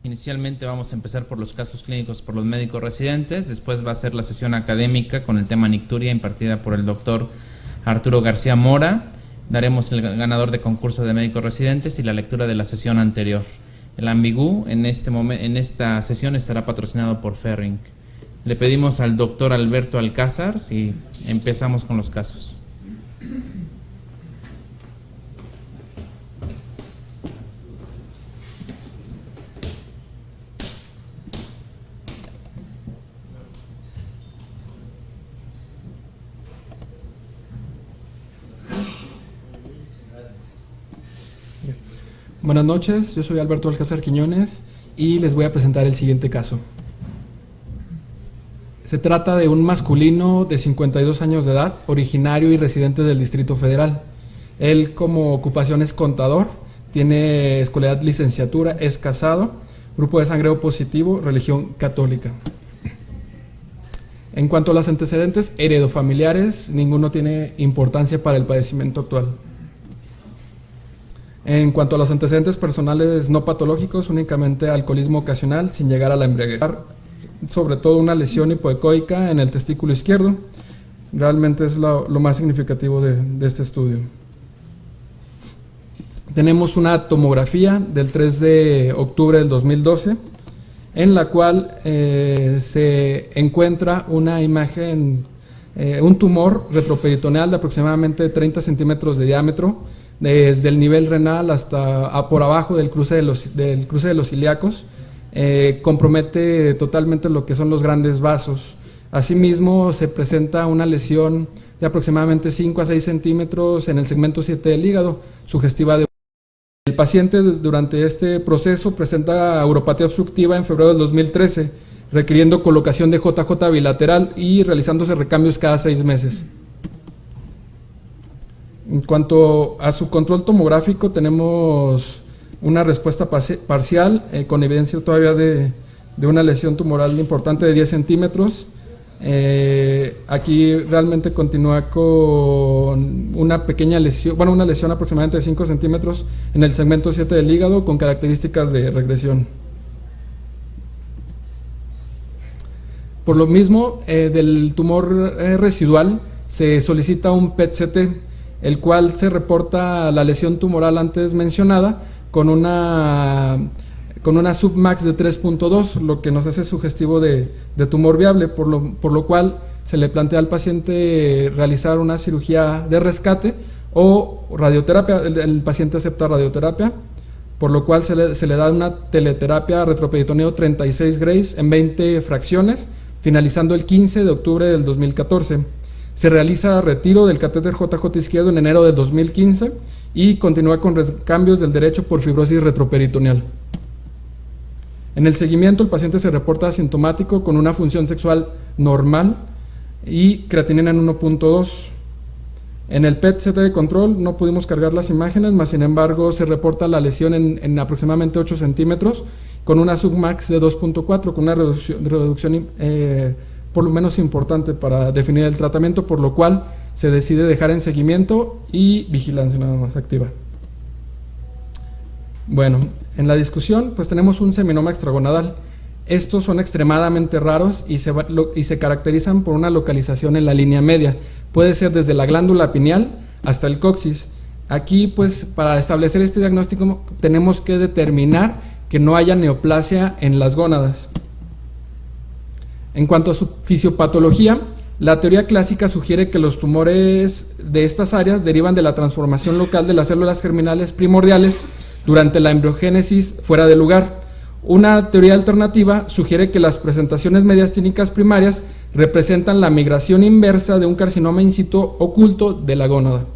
Inicialmente vamos a empezar por los casos clínicos por los médicos residentes, después va a ser la sesión académica con el tema nicturia impartida por el doctor Arturo García Mora. Daremos el ganador de concurso de médicos residentes y la lectura de la sesión anterior. El ambigú en esta sesión estará patrocinado por Ferring. Le pedimos al doctor Alberto Alcázar si empezamos con los casos. Buenas noches, yo soy Alberto Alcázar Quiñones y les voy a presentar el siguiente caso. Se trata de un masculino de 52 años de edad, originario y residente del Distrito Federal. Él como ocupación es contador, tiene escolaridad licenciatura, es casado, grupo de sangre O positivo, religión católica. En cuanto a los antecedentes heredofamiliares, ninguno tiene importancia para el padecimiento actual. En cuanto a los antecedentes personales no patológicos, únicamente alcoholismo ocasional sin llegar a la embriaguez, sobre todo una lesión hipoecoica en el testículo izquierdo. Realmente es lo más significativo de este estudio. Tenemos una tomografía del 3 de octubre del 2012, en la cual se encuentra una imagen, un tumor retroperitoneal de aproximadamente 30 centímetros de diámetro, desde el nivel renal hasta por abajo del cruce de los ilíacos. Compromete totalmente lo que son los grandes vasos. Asimismo, se presenta una lesión de aproximadamente 5 a 6 centímetros en el segmento 7 del hígado, sugestiva de... El paciente durante este proceso presenta uropatía obstructiva en febrero del 2013, requiriendo colocación de JJ bilateral y realizándose recambios cada 6 meses. En cuanto a su control tomográfico, tenemos una respuesta parcial con evidencia todavía de una lesión tumoral importante de 10 centímetros. Aquí realmente continúa con una pequeña lesión, una lesión aproximadamente de 5 centímetros en el segmento 7 del hígado con características de regresión. Por lo mismo, del tumor residual se solicita un PET-CT, el cual se reporta la lesión tumoral antes mencionada con una submax de 3.2, lo que nos hace sugestivo de tumor viable, por lo cual se le plantea al paciente realizar una cirugía de rescate o radioterapia. El paciente acepta radioterapia, por lo cual se le da una teleterapia retroperitoneo 36 Grays en 20 fracciones, finalizando el 15 de octubre del 2014. Se realiza retiro del catéter JJ izquierdo en enero del 2015 y continúa con cambios del derecho por fibrosis retroperitoneal. En el seguimiento, el paciente se reporta asintomático con una función sexual normal y creatinina en 1.2. En el PET-CT de control no pudimos cargar las imágenes, mas sin embargo se reporta la lesión en aproximadamente 8 centímetros con una submax de 2.4, con una reducción por lo menos importante para definir el tratamiento, por lo cual se decide dejar en seguimiento y vigilancia nada más activa. Bueno, en la discusión pues tenemos un seminoma extragonadal. Estos son extremadamente raros y se caracterizan por una localización en la línea media. Puede ser desde la glándula pineal hasta el coxis. Aquí pues para establecer este diagnóstico tenemos que determinar que no haya neoplasia en las gónadas. En cuanto a su fisiopatología, la teoría clásica sugiere que los tumores de estas áreas derivan de la transformación local de las células germinales primordiales durante la embriogénesis fuera de lugar. Una teoría alternativa sugiere que las presentaciones mediastínicas primarias representan la migración inversa de un carcinoma in situ oculto de la gónada.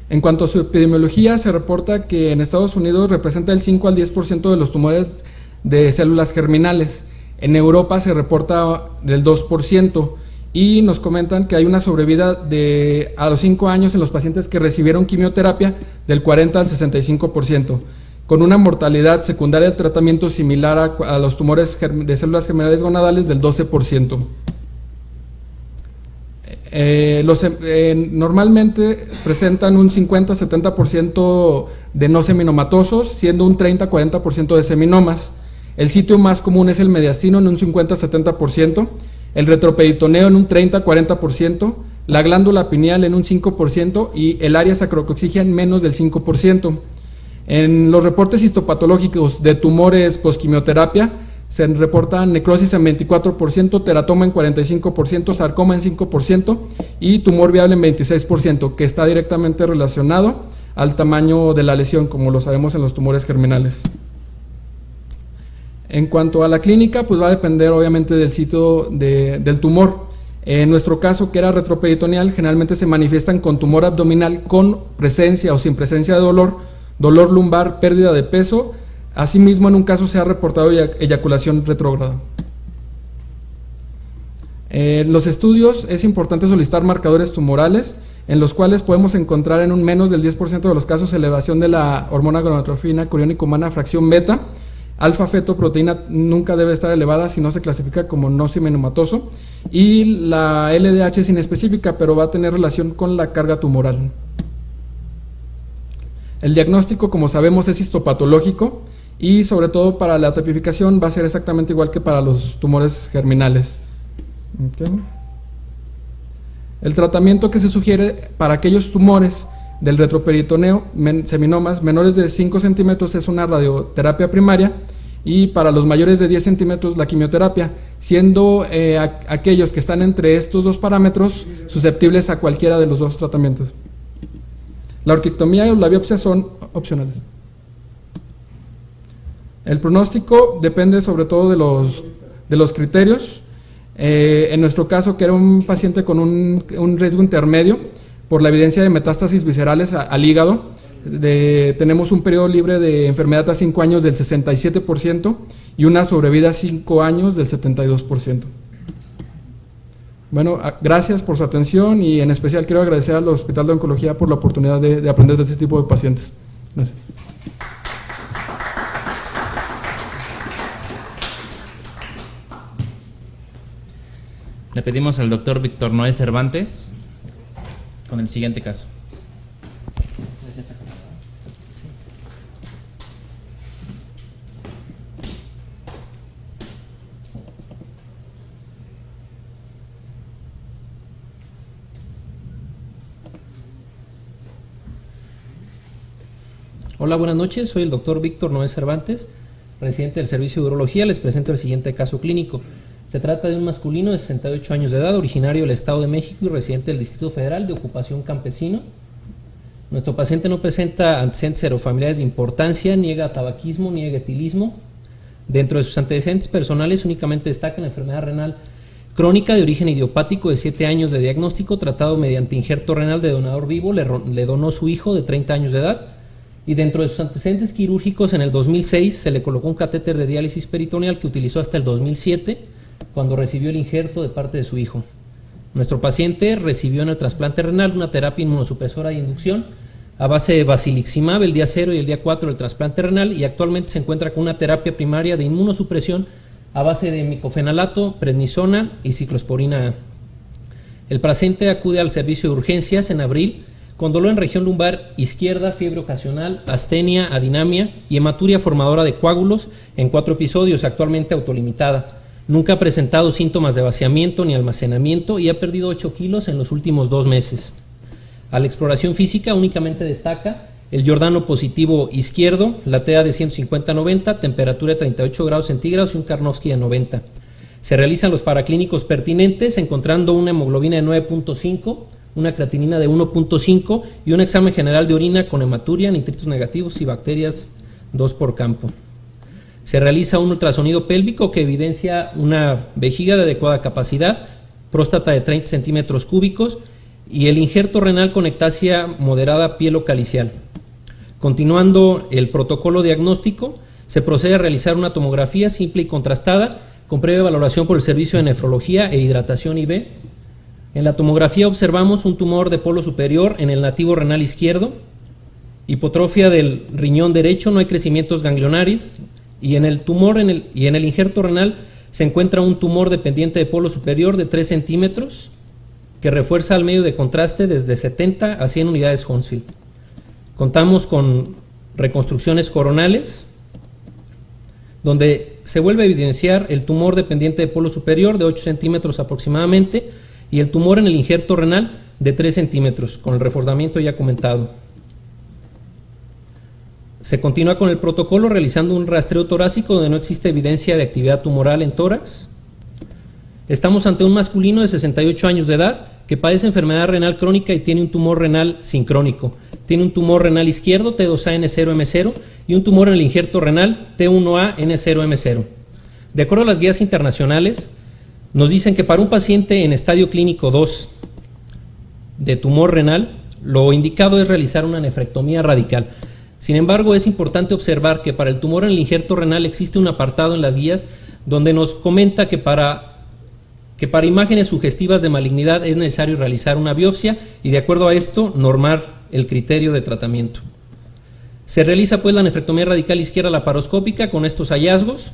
En cuanto a su epidemiología, se reporta que en Estados Unidos representa el 5 al 10% de los tumores de células germinales. En Europa se reporta del 2% y nos comentan que hay una sobrevida a los 5 años en los pacientes que recibieron quimioterapia del 40 al 65%, con una mortalidad secundaria del tratamiento similar a los tumores de células germinales gonadales del 12%. Normalmente presentan un 50-70% de no seminomatosos, siendo un 30-40% de seminomas. El sitio más común es el mediastino en un 50-70%, el retroperitoneo en un 30-40%, la glándula pineal en un 5% y el área sacrococcígea en menos del 5%. En los reportes histopatológicos de tumores posquimioterapia se reportan necrosis en 24%, teratoma en 45%, sarcoma en 5% y tumor viable en 26%, que está directamente relacionado al tamaño de la lesión, como lo sabemos en los tumores germinales. En cuanto a la clínica, pues va a depender obviamente del sitio del tumor. En nuestro caso, que era retroperitoneal, generalmente se manifiestan con tumor abdominal con presencia o sin presencia de dolor, dolor lumbar, pérdida de peso. Asimismo, en un caso se ha reportado eyaculación retrógrada. En los estudios es importante solicitar marcadores tumorales, en los cuales podemos encontrar en un menos del 10% de los casos elevación de la hormona gonadotrofina coriónica humana fracción beta. Alfa fetoproteína nunca debe estar elevada si no se clasifica como no seminomatoso, y la LDH es inespecífica, pero va a tener relación con la carga tumoral. El diagnóstico, como sabemos, es histopatológico y sobre todo para la tipificación va a ser exactamente igual que para los tumores germinales. Okay. El tratamiento que se sugiere para aquellos tumores del retroperitoneo, seminomas menores de 5 centímetros, es una radioterapia primaria, y para los mayores de 10 centímetros la quimioterapia, siendo aquellos que están entre estos dos parámetros susceptibles a cualquiera de los dos tratamientos. La orquiectomía o la biopsia son opcionales. El pronóstico depende sobre todo de los criterios. En nuestro caso, que era un paciente con un riesgo intermedio por la evidencia de metástasis viscerales al hígado, tenemos un periodo libre de enfermedad a 5 años del 67% y una sobrevida a 5 años del 72%. Bueno, gracias por su atención y en especial quiero agradecer al Hospital de Oncología por la oportunidad de aprender de este tipo de pacientes. Gracias. Le pedimos al doctor Víctor Noé Cervantes con el siguiente caso. Hola, buenas noches, soy el doctor Víctor Noé Cervantes, residente del Servicio de Urología. Les presento el siguiente caso clínico. Se trata de un masculino de 68 años de edad, originario del Estado de México y residente del Distrito Federal, de ocupación campesino. Nuestro paciente no presenta antecedentes serofamiliares de importancia, niega tabaquismo, niega etilismo. Dentro de sus antecedentes personales únicamente destaca la enfermedad renal crónica de origen idiopático de 7 años de diagnóstico, tratado mediante injerto renal de donador vivo, le donó su hijo de 30 años de edad. Y dentro de sus antecedentes quirúrgicos, en el 2006 se le colocó un catéter de diálisis peritoneal que utilizó hasta el 2007, cuando recibió el injerto de parte de su hijo. Nuestro paciente recibió en el trasplante renal una terapia inmunosupresora de inducción a base de basiliximab el día 0 y el día 4 del trasplante renal, y actualmente se encuentra con una terapia primaria de inmunosupresión a base de micofenalato, prednisona y ciclosporina A. El paciente acude al servicio de urgencias en abril con dolor en región lumbar izquierda, fiebre ocasional, astenia, adinamia y hematuria formadora de coágulos en 4 episodios, actualmente autolimitada. Nunca ha presentado síntomas de vaciamiento ni almacenamiento y ha perdido 8 kilos en los últimos 2 meses. A la exploración física únicamente destaca el Giordano positivo izquierdo, la TEA de 150-90, temperatura de 38 grados centígrados y un Karnofsky de 90. Se realizan los paraclínicos pertinentes, encontrando una hemoglobina de 9.5, una creatinina de 1.5 y un examen general de orina con hematuria, nitritos negativos y bacterias 2 por campo. Se realiza un ultrasonido pélvico que evidencia una vejiga de adecuada capacidad, próstata de 30 centímetros cúbicos y el injerto renal con ectasia moderada pielocalicial. Continuando el protocolo diagnóstico, se procede a realizar una tomografía simple y contrastada con previa valoración por el servicio de nefrología e hidratación IV. En la tomografía observamos un tumor de polo superior en el nativo renal izquierdo, hipotrofia del riñón derecho, no hay crecimientos ganglionares, y en el tumor y en el injerto renal se encuentra un tumor dependiente de polo superior de 3 centímetros que refuerza al medio de contraste desde 70 a 100 unidades Hounsfield. Contamos con reconstrucciones coronales, donde se vuelve a evidenciar el tumor dependiente de polo superior de 8 centímetros aproximadamente y el tumor en el injerto renal de 3 centímetros, con el reforzamiento ya comentado. Se continúa con el protocolo realizando un rastreo torácico donde no existe evidencia de actividad tumoral en tórax. Estamos ante un masculino de 68 años de edad que padece enfermedad renal crónica y tiene un tumor renal sincrónico. Tiene un tumor renal izquierdo T2A-N0M0 y un tumor en el injerto renal T1A-N0M0. De acuerdo a las guías internacionales, nos dicen que para un paciente en estadio clínico 2 de tumor renal, lo indicado es realizar una nefrectomía radical. Sin embargo, es importante observar que para el tumor en el injerto renal existe un apartado en las guías donde nos comenta que para imágenes sugestivas de malignidad es necesario realizar una biopsia y de acuerdo a esto normar el criterio de tratamiento. Se realiza pues la nefrectomía radical izquierda laparoscópica con estos hallazgos,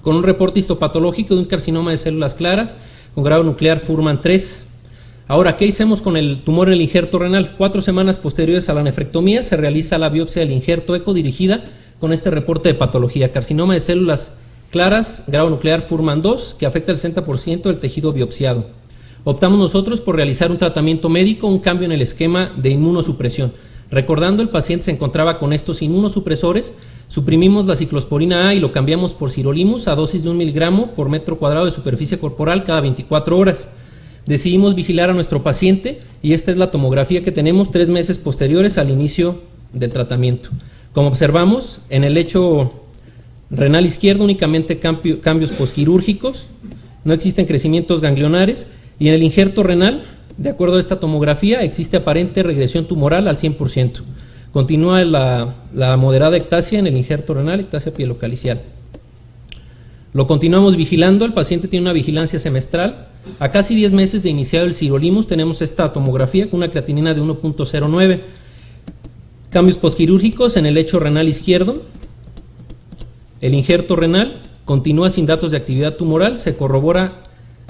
con un reporte histopatológico de un carcinoma de células claras con grado nuclear Fuhrman 3. Ahora, ¿qué hicimos con el tumor en el injerto renal? 4 semanas posteriores a la nefrectomía se realiza la biopsia del injerto eco dirigida con este reporte de patología, carcinoma de células claras, grado nuclear Fuhrman 2, que afecta el 60% del tejido biopsiado. Optamos nosotros por realizar un tratamiento médico, un cambio en el esquema de inmunosupresión. Recordando, el paciente se encontraba con estos inmunosupresores, suprimimos la ciclosporina A y lo cambiamos por sirolimus a dosis de 1 miligramo por metro cuadrado de superficie corporal cada 24 horas. Decidimos vigilar a nuestro paciente y esta es la tomografía que tenemos 3 meses posteriores al inicio del tratamiento. Como observamos, en el lecho renal izquierdo únicamente cambios posquirúrgicos, no existen crecimientos ganglionares y en el injerto renal, de acuerdo a esta tomografía, existe aparente regresión tumoral al 100%. Continúa la moderada ectasia en el injerto renal, ectasia pielocalicial. Lo continuamos vigilando, el paciente tiene una vigilancia semestral. A casi 10 meses de iniciado el sirolimus tenemos esta tomografía con una creatinina de 1.09. Cambios posquirúrgicos en el lecho renal izquierdo. El injerto renal continúa sin datos de actividad tumoral, se corrobora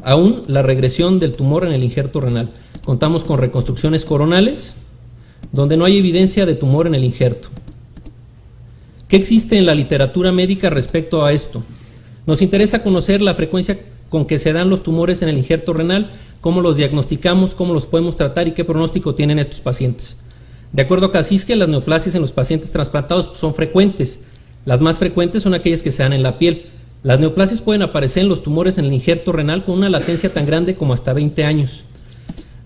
aún la regresión del tumor en el injerto renal. Contamos con reconstrucciones coronales, donde no hay evidencia de tumor en el injerto. ¿Qué existe en la literatura médica respecto a esto? Nos interesa conocer la frecuencia con que se dan los tumores en el injerto renal, cómo los diagnosticamos, cómo los podemos tratar y qué pronóstico tienen estos pacientes. De acuerdo a Kasiske, las neoplasias en los pacientes trasplantados son frecuentes. Las más frecuentes son aquellas que se dan en la piel. Las neoplasias pueden aparecer en los tumores en el injerto renal con una latencia tan grande como hasta 20 años.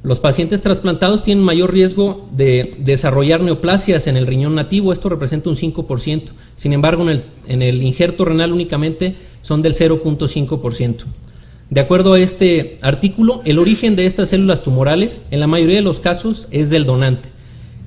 Los pacientes trasplantados tienen mayor riesgo de desarrollar neoplasias en el riñón nativo, esto representa un 5%. Sin embargo, en el injerto renal únicamente son del 0.5%. De acuerdo a este artículo, el origen de estas células tumorales en la mayoría de los casos es del donante,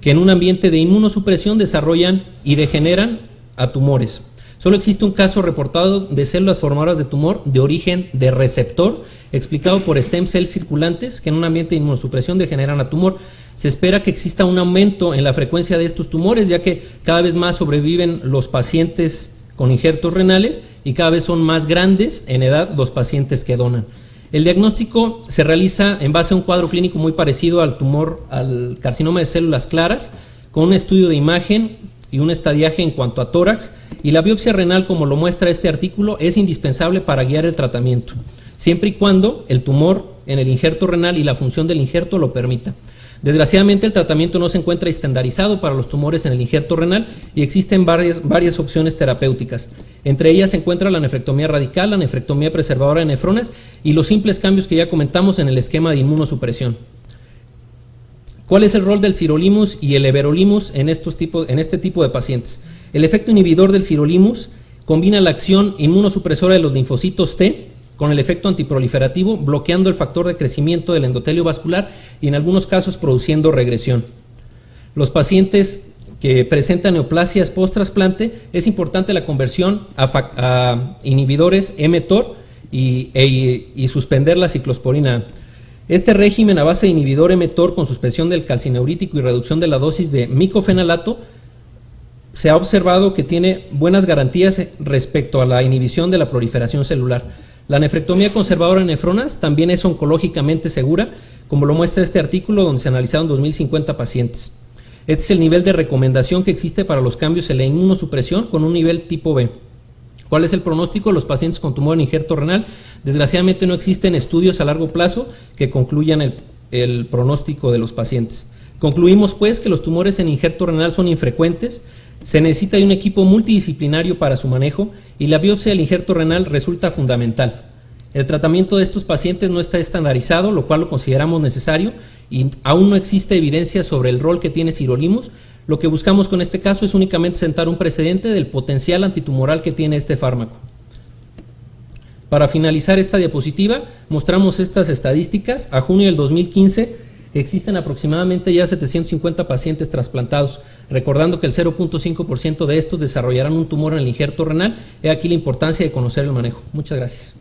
que en un ambiente de inmunosupresión desarrollan y degeneran a tumores. Solo existe un caso reportado de células formadoras de tumor de origen de receptor, explicado por stem cells circulantes que en un ambiente de inmunosupresión degeneran a tumor. Se espera que exista un aumento en la frecuencia de estos tumores, ya que cada vez más sobreviven los pacientes con injertos renales y cada vez son más grandes en edad los pacientes que donan. El diagnóstico se realiza en base a un cuadro clínico muy parecido al tumor, al carcinoma de células claras, con un estudio de imagen y un estadiaje en cuanto a tórax, y la biopsia renal, como lo muestra este artículo, es indispensable para guiar el tratamiento, siempre y cuando el tumor en el injerto renal y la función del injerto lo permita. Desgraciadamente, el tratamiento no se encuentra estandarizado para los tumores en el injerto renal y existen varias opciones terapéuticas. Entre ellas se encuentra la nefrectomía radical, la nefrectomía preservadora de nefronas y los simples cambios que ya comentamos en el esquema de inmunosupresión. ¿Cuál es el rol del sirolimus y el everolimus en este tipo de pacientes? El efecto inhibidor del sirolimus combina la acción inmunosupresora de los linfocitos T con el efecto antiproliferativo, bloqueando el factor de crecimiento del endotelio vascular y en algunos casos produciendo regresión. Los pacientes que presentan neoplasias post-trasplante, es importante la conversión a inhibidores mTOR y suspender la ciclosporina A. Este régimen a base de inhibidor mTOR con suspensión del calcineurítico y reducción de la dosis de micofenalato se ha observado que tiene buenas garantías respecto a la inhibición de la proliferación celular. La nefrectomía conservadora de nefronas también es oncológicamente segura, como lo muestra este artículo donde se analizaron 2050 pacientes. Este es el nivel de recomendación que existe para los cambios en la inmunosupresión con un nivel tipo B. ¿Cuál es el pronóstico de los pacientes con tumor en injerto renal? Desgraciadamente no existen estudios a largo plazo que concluyan el pronóstico de los pacientes. Concluimos pues que los tumores en injerto renal son infrecuentes, se necesita de un equipo multidisciplinario para su manejo y la biopsia del injerto renal resulta fundamental. El tratamiento de estos pacientes no está estandarizado, lo cual lo consideramos necesario y aún no existe evidencia sobre el rol que tiene sirolimus. Lo que buscamos con este caso es únicamente sentar un precedente del potencial antitumoral que tiene este fármaco. Para finalizar esta diapositiva, mostramos estas estadísticas. A junio del 2015 existen aproximadamente ya 750 pacientes trasplantados, recordando que el 0.5% de estos desarrollarán un tumor en el injerto renal. He aquí la importancia de conocer el manejo. Muchas gracias.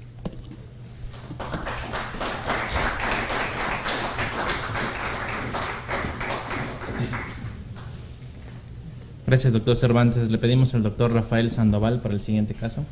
Gracias, doctor Cervantes. Le pedimos al doctor Rafael Sandoval para el siguiente caso.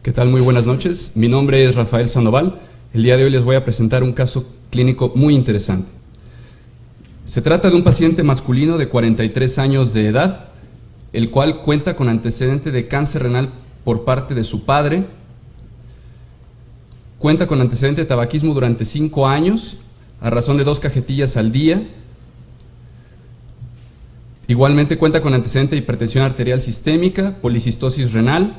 ¿Qué tal? Muy buenas noches. Mi nombre es Rafael Sandoval. El día de hoy les voy a presentar un caso clínico muy interesante. Se trata de un paciente masculino de 43 años de edad, el cual cuenta con antecedente de cáncer renal por parte de su padre, cuenta con antecedente de tabaquismo durante 5 años, a razón de 2 cajetillas al día. Igualmente cuenta con antecedente de hipertensión arterial sistémica, policistosis renal,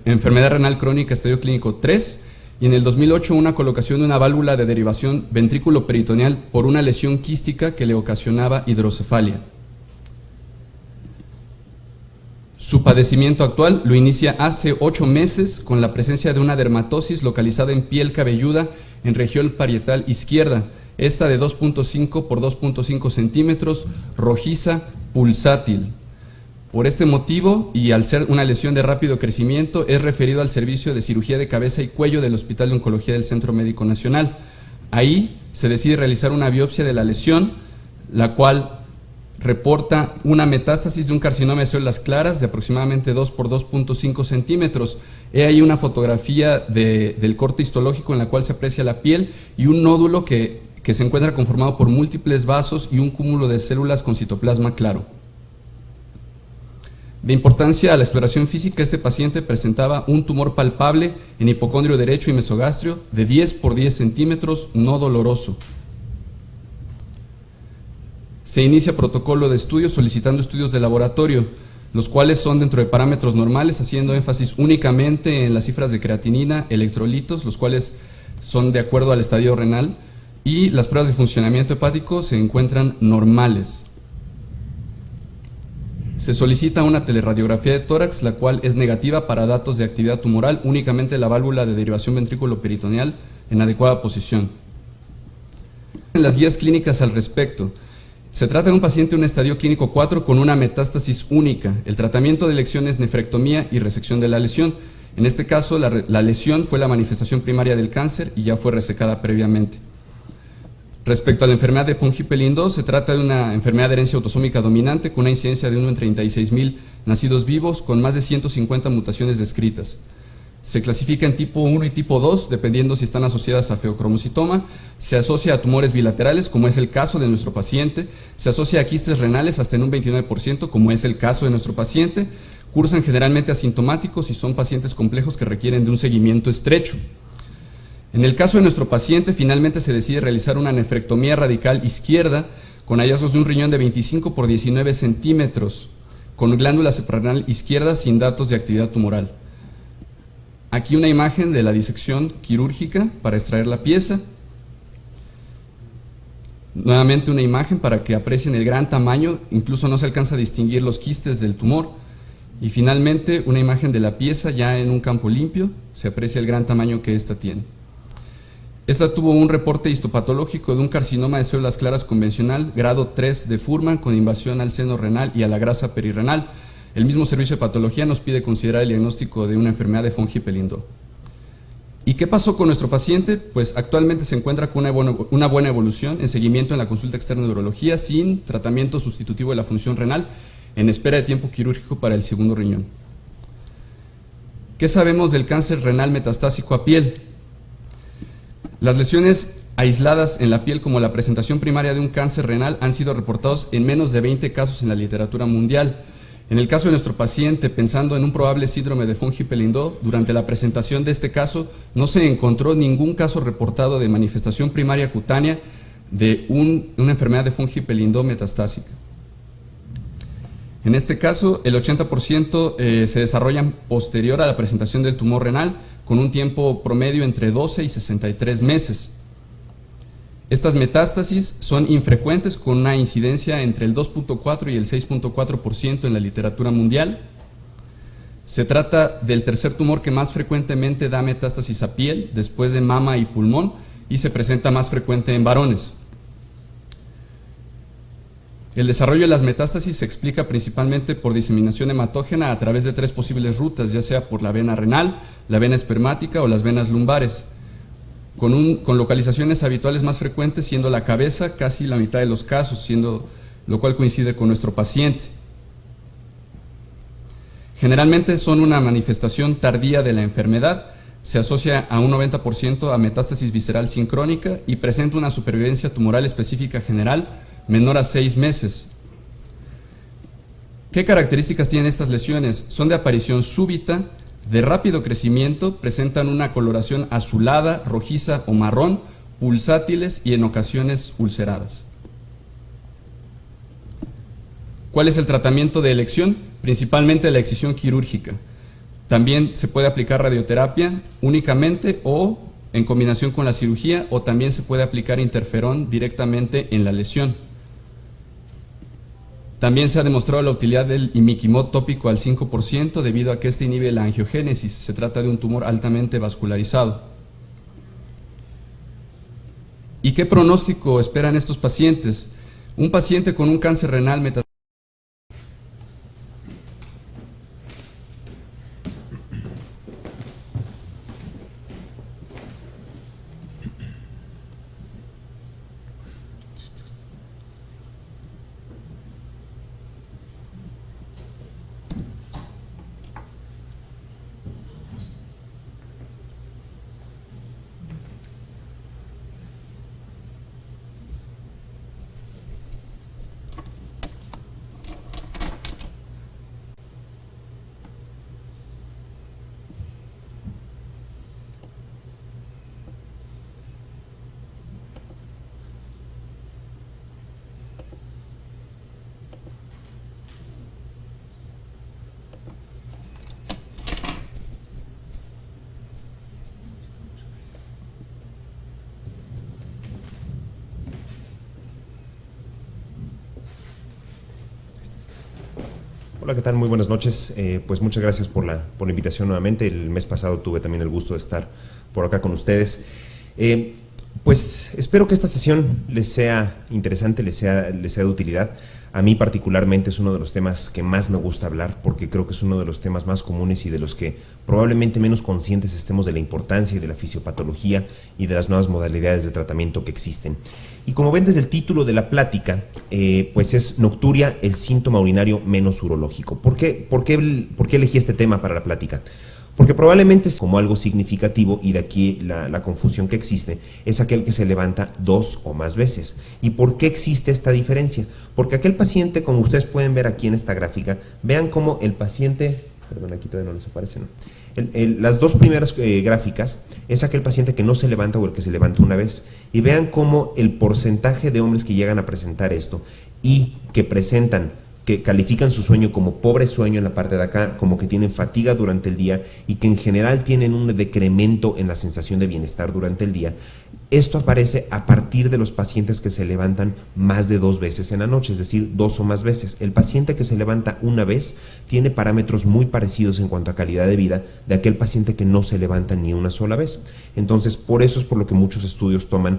enfermedad renal crónica estadio clínico 3, y en el 2008 una colocación de una válvula de derivación ventrículo-peritoneal por una lesión quística que le ocasionaba hidrocefalia. Su padecimiento actual lo inicia hace 8 meses con la presencia de una dermatosis localizada en piel cabelluda en región parietal izquierda, esta de 2.5 por 2.5 centímetros, rojiza, pulsátil. Por este motivo, y al ser una lesión de rápido crecimiento, es referido al servicio de cirugía de cabeza y cuello del Hospital de Oncología del Centro Médico Nacional. Ahí se decide realizar una biopsia de la lesión, la cual reporta una metástasis de un carcinoma de células claras de aproximadamente 2 por 2.5 centímetros. He ahí una fotografía del corte histológico en la cual se aprecia la piel y un nódulo que se encuentra conformado por múltiples vasos y un cúmulo de células con citoplasma claro. De importancia a la exploración física, este paciente presentaba un tumor palpable en hipocondrio derecho y mesogastrio de 10 por 10 centímetros, no doloroso. Se inicia protocolo de estudio solicitando estudios de laboratorio, los cuales son dentro de parámetros normales, haciendo énfasis únicamente en las cifras de creatinina, electrolitos, los cuales son de acuerdo al estadio renal, y las pruebas de funcionamiento hepático se encuentran normales. Se solicita una teleradiografía de tórax, la cual es negativa para datos de actividad tumoral, únicamente la válvula de derivación ventrículo-peritoneal en adecuada posición. En las guías clínicas al respecto, se trata de un paciente en un estadio clínico 4 con una metástasis única. El tratamiento de elección es nefrectomía y resección de la lesión. En este caso, la lesión fue la manifestación primaria del cáncer y ya fue resecada previamente. Respecto a la enfermedad de von Hippel-Lindau, se trata de una enfermedad de herencia autosómica dominante con una incidencia de 1 en 36.000 nacidos vivos con más de 150 mutaciones descritas. Se clasifica en tipo 1 y tipo 2, dependiendo si están asociadas a feocromocitoma. Se asocia a tumores bilaterales, como es el caso de nuestro paciente. Se asocia a quistes renales hasta en un 29%, como es el caso de nuestro paciente. Cursan generalmente asintomáticos y son pacientes complejos que requieren de un seguimiento estrecho. En el caso de nuestro paciente, finalmente se decide realizar una nefrectomía radical izquierda con hallazgos de un riñón de 25 por 19 centímetros, con glándula suprarrenal izquierda sin datos de actividad tumoral. Aquí una imagen de la disección quirúrgica para extraer la pieza. Nuevamente una imagen para que aprecien el gran tamaño, incluso no se alcanza a distinguir los quistes del tumor. Y finalmente una imagen de la pieza ya en un campo limpio, se aprecia el gran tamaño que ésta tiene. Esta tuvo un reporte histopatológico de un carcinoma de células claras convencional, grado 3 de Fuhrman, con invasión al seno renal y a la grasa perirrenal. El mismo servicio de patología nos pide considerar el diagnóstico de una enfermedad de von Hippel-Lindau. ¿Y qué pasó con nuestro paciente? Pues actualmente se encuentra con una buena evolución en seguimiento en la consulta externa de urología sin tratamiento sustitutivo de la función renal, en espera de tiempo quirúrgico para el segundo riñón. ¿Qué sabemos del cáncer renal metastásico a piel? Las lesiones aisladas en la piel como la presentación primaria de un cáncer renal han sido reportados en menos de 20 casos en la literatura mundial. En el caso de nuestro paciente, pensando en un probable síndrome de von Hippel-Lindau, durante la presentación de este caso no se encontró ningún caso reportado de manifestación primaria cutánea de una enfermedad de von Hippel-Lindau metastásica. En este caso, el 80% se desarrollan posterior a la presentación del tumor renal, con un tiempo promedio entre 12 y 63 meses. Estas metástasis son infrecuentes, con una incidencia entre el 2.4 y el 6.4% en la literatura mundial. Se trata del tercer tumor que más frecuentemente da metástasis a piel, después de mama y pulmón, y se presenta más frecuente en varones. El desarrollo de las metástasis se explica principalmente por diseminación hematógena a través de 3 posibles rutas, ya sea por la vena renal, la vena espermática o las venas lumbares, con localizaciones habituales más frecuentes siendo la cabeza casi la mitad de los casos, lo cual coincide con nuestro paciente. Generalmente son una manifestación tardía de la enfermedad, se asocia a un 90% a metástasis visceral sincrónica y presenta una supervivencia tumoral específica general menor a 6 meses. ¿Qué características tienen estas lesiones? Son de aparición súbita, de rápido crecimiento, presentan una coloración azulada, rojiza o marrón, pulsátiles y en ocasiones ulceradas. ¿Cuál es el tratamiento de elección? Principalmente la excisión quirúrgica. También se puede aplicar radioterapia únicamente o en combinación con la cirugía, o también se puede aplicar interferón directamente en la lesión. También se ha demostrado la utilidad del imiquimod tópico al 5% debido a que este inhibe la angiogénesis. Se trata de un tumor altamente vascularizado. ¿Y qué pronóstico esperan estos pacientes? Un paciente con un cáncer renal metastásico. Hola, ¿qué tal? Muy buenas noches. Pues muchas gracias por la invitación nuevamente. El mes pasado tuve también el gusto de estar por acá con ustedes. Pues espero que esta sesión les sea interesante, les sea de utilidad. A mí particularmente es uno de los temas que más me gusta hablar, porque creo que es uno de los temas más comunes y de los que probablemente menos conscientes estemos de la importancia y de la fisiopatología y de las nuevas modalidades de tratamiento que existen. Y como ven desde el título de la plática, pues es nocturia, el síntoma urinario menos urológico. ¿Por qué elegí este tema para la plática? Porque probablemente como algo significativo, y de aquí la confusión que existe, es aquel que se levanta 2 o más veces. ¿Y por qué existe esta diferencia? Porque aquel paciente, como ustedes pueden ver aquí en esta gráfica, vean cómo el paciente, perdón, aquí todavía no les aparece, ¿no? Las dos primeras gráficas es aquel paciente que no se levanta o el que se levanta una vez. Y vean cómo el porcentaje de hombres que llegan a presentar esto y que califican su sueño como pobre sueño en la parte de acá, como que tienen fatiga durante el día y que en general tienen un decremento en la sensación de bienestar durante el día, Esto aparece a partir de los pacientes que se levantan más de 2 veces en la noche, es decir, 2 o más veces. El paciente que se levanta una vez tiene parámetros muy parecidos en cuanto a calidad de vida de aquel paciente que no se levanta ni una sola vez. Entonces, por eso es por lo que muchos estudios toman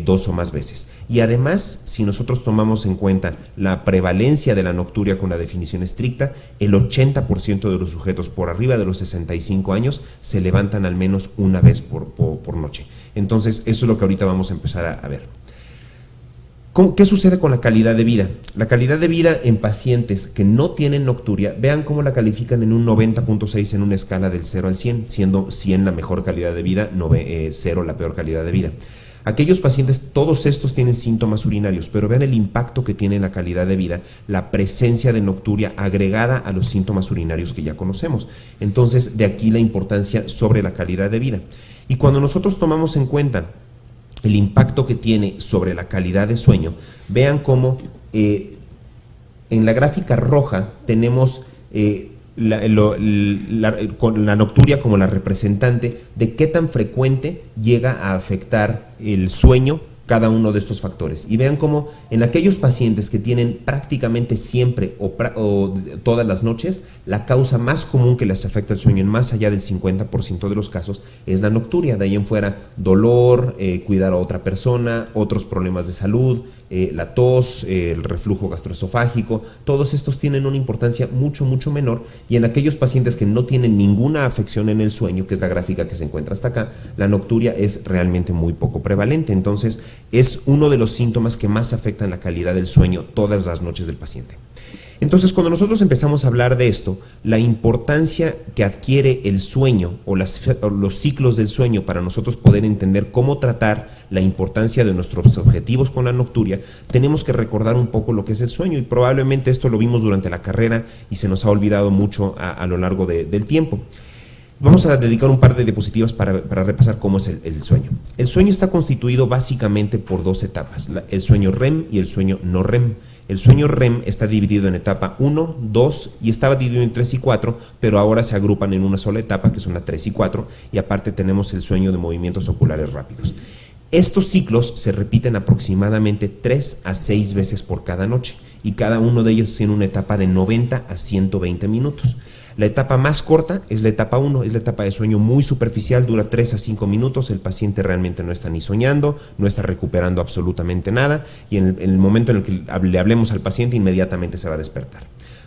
2 o más veces. Y además, si nosotros tomamos en cuenta la prevalencia de la nocturia con la definición estricta, el 80% de los sujetos por arriba de los 65 años se levantan al menos una vez por noche. Entonces, eso es lo que ahorita vamos a empezar a ver. ¿Qué sucede con la calidad de vida? La calidad de vida en pacientes que no tienen nocturia, vean cómo la califican en un 90.6 en una escala del 0 al 100, siendo 100 la mejor calidad de vida, 0 la peor calidad de vida. Aquellos pacientes, todos estos tienen síntomas urinarios, pero vean el impacto que tiene en la calidad de vida la presencia de nocturia agregada a los síntomas urinarios que ya conocemos. Entonces, de aquí la importancia sobre la calidad de vida. Y cuando nosotros tomamos en cuenta el impacto que tiene sobre la calidad de sueño, vean cómo en la gráfica roja tenemos con la nocturia como la representante de qué tan frecuente llega a afectar el sueño cada uno de estos factores. Y vean cómo en aquellos pacientes que tienen prácticamente siempre o todas las noches, la causa más común que les afecta el sueño en más allá del 50% de los casos es la nocturia. De ahí en fuera, dolor, cuidar a otra persona, otros problemas de salud, la tos, el reflujo gastroesofágico, todos estos tienen una importancia mucho menor, y en aquellos pacientes que no tienen ninguna afección en el sueño, que es la gráfica que se encuentra hasta acá, la nocturia es realmente muy poco prevalente. Entonces, es uno de los síntomas que más afectan la calidad del sueño todas las noches del paciente. Entonces, cuando nosotros empezamos a hablar de esto, la importancia que adquiere el sueño o los ciclos del sueño para nosotros poder entender cómo tratar la importancia de nuestros objetivos con la nocturia, tenemos que recordar un poco lo que es el sueño, y probablemente esto lo vimos durante la carrera y se nos ha olvidado mucho a lo largo del tiempo. Vamos a dedicar un par de diapositivas para repasar cómo es el sueño. El sueño está constituido básicamente por 2 etapas, el sueño REM y el sueño no REM. El sueño REM está dividido en etapa 1, 2 y estaba dividido en 3 y 4, pero ahora se agrupan en una sola etapa, que son la 3 y 4, y aparte tenemos el sueño de movimientos oculares rápidos. Estos ciclos se repiten aproximadamente 3 a 6 veces por cada noche, y cada uno de ellos tiene una etapa de 90 a 120 minutos. La etapa más corta es la etapa 1, es la etapa de sueño muy superficial, dura 3 a 5 minutos, el paciente realmente no está ni soñando, no está recuperando absolutamente nada, y en el momento en el que le hablemos al paciente inmediatamente se va a despertar.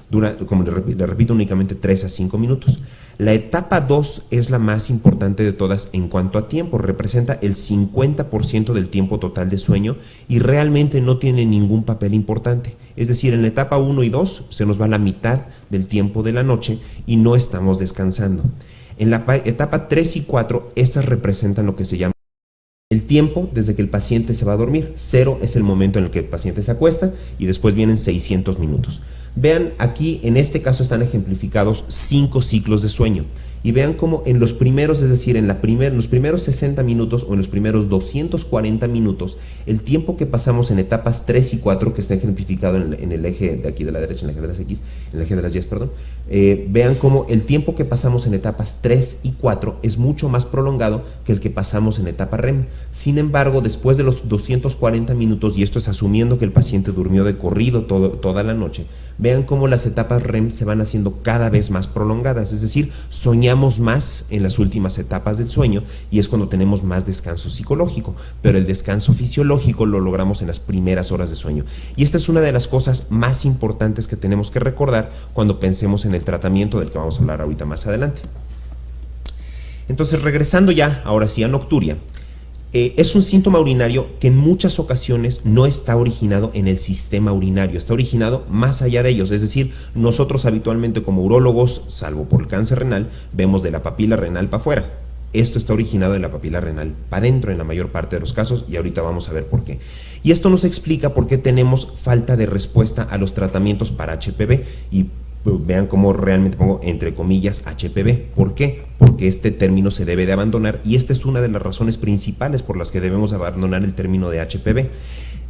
Dura, como le repito, únicamente 3 a 5 minutos. La etapa 2 es la más importante de todas en cuanto a tiempo, representa el 50% del tiempo total de sueño y realmente no tiene ningún papel importante. Es decir, en la etapa 1 y 2 se nos va la mitad del tiempo de la noche y no estamos descansando. En la etapa 3 y 4, estas representan lo que se llama el tiempo desde que el paciente se va a dormir. 0 es el momento en el que el paciente se acuesta y después vienen 600 minutos. Vean aquí, en este caso están ejemplificados 5 ciclos de sueño. Y vean cómo en los primeros, es decir, en los primeros 60 minutos o en los primeros 240 minutos, el tiempo que pasamos en etapas 3 y 4, que está ejemplificado en el eje de aquí de la derecha, en el eje de las X, en el eje de las Y, perdón, vean cómo el tiempo que pasamos en etapas 3 y 4 es mucho más prolongado que el que pasamos en etapa REM. Sin embargo, después de los 240 minutos, y esto es asumiendo que el paciente durmió de corrido toda la noche, vean cómo las etapas REM se van haciendo cada vez más prolongadas, es decir, soñamos más en las últimas etapas del sueño y es cuando tenemos más descanso psicológico, pero el descanso fisiológico lo logramos en las primeras horas de sueño. Y esta es una de las cosas más importantes que tenemos que recordar cuando pensemos en el tratamiento del que vamos a hablar ahorita más adelante. Entonces, regresando ya, ahora sí, a nocturia. Es un síntoma urinario que en muchas ocasiones no está originado en el sistema urinario, está originado más allá de ellos, es decir, nosotros habitualmente como urólogos, salvo por el cáncer renal, vemos de la papila renal para afuera. Esto está originado de la papila renal para adentro en la mayor parte de los casos y ahorita vamos a ver por qué. Y esto nos explica por qué tenemos falta de respuesta a los tratamientos para HPV y vean cómo realmente pongo entre comillas HPV. ¿Por qué? Porque este término se debe de abandonar y esta es una de las razones principales por las que debemos abandonar el término de HPV.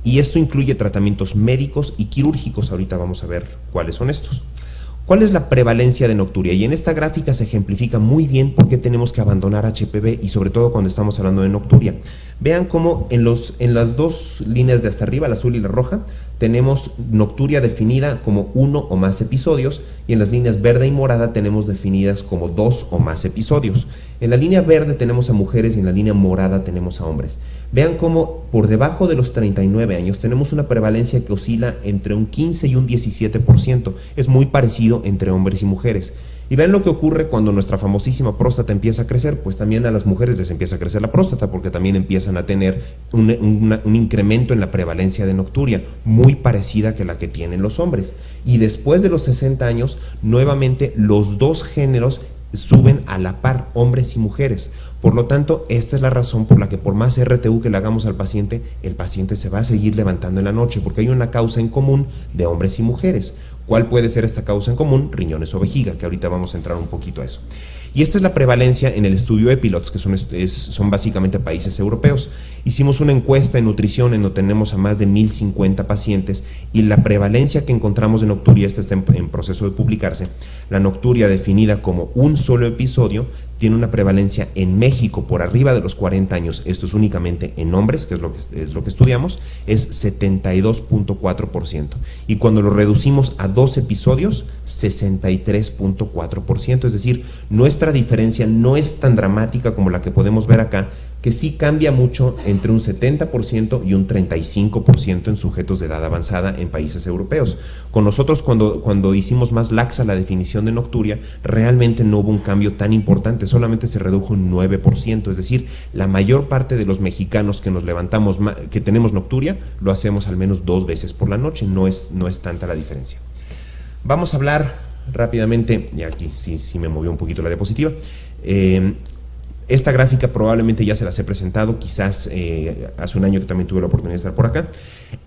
Y esto incluye tratamientos médicos y quirúrgicos. Ahorita vamos a ver cuáles son estos. ¿Cuál es la prevalencia de nocturia? Y en esta gráfica se ejemplifica muy bien por qué tenemos que abandonar HPV y sobre todo cuando estamos hablando de nocturia. Vean cómo en las dos líneas de hasta arriba, la azul y la roja, tenemos nocturia definida como 1 o más episodios y en las líneas verde y morada tenemos definidas como 2 o más episodios. En la línea verde tenemos a mujeres y en la línea morada tenemos a hombres. Vean cómo por debajo de los 39 años tenemos una prevalencia que oscila entre un 15 y un 17%. Es muy parecido entre hombres y mujeres. Y vean lo que ocurre cuando nuestra famosísima próstata empieza a crecer, pues también a las mujeres les empieza a crecer la próstata porque también empiezan a tener un incremento en la prevalencia de nocturia, muy parecida que la que tienen los hombres. Y después de los 60 años, nuevamente los dos géneros suben a la par, hombres y mujeres. Por lo tanto, esta es la razón por la que por más RTU que le hagamos al paciente, el paciente se va a seguir levantando en la noche, porque hay una causa en común de hombres y mujeres. ¿Cuál puede ser esta causa en común? Riñones o vejiga, que ahorita vamos a entrar un poquito a eso. Y esta es la prevalencia en el estudio Epilots, que son básicamente países europeos. Hicimos una encuesta en nutrición en donde tenemos a más de 1050 pacientes y la prevalencia que encontramos de nocturia, esta está en proceso de publicarse, la nocturia definida como un solo episodio, tiene una prevalencia en México por arriba de los 40 años, esto es únicamente en hombres, que es lo que estudiamos, es 72.4%. Y cuando lo reducimos a 2 episodios, 63.4%. Es decir, nuestra diferencia no es tan dramática como la que podemos ver acá, que sí cambia mucho entre un 70% y un 35% en sujetos de edad avanzada en países europeos. Con nosotros, cuando hicimos más laxa la definición de nocturia, realmente no hubo un cambio tan importante, solamente se redujo un 9%, es decir, la mayor parte de los mexicanos que nos levantamos, que tenemos nocturia, lo hacemos al menos 2 veces por la noche, no es tanta la diferencia. Vamos a hablar rápidamente, y aquí sí me movió un poquito la diapositiva. Esta gráfica probablemente ya se las he presentado, quizás hace un año que también tuve la oportunidad de estar por acá.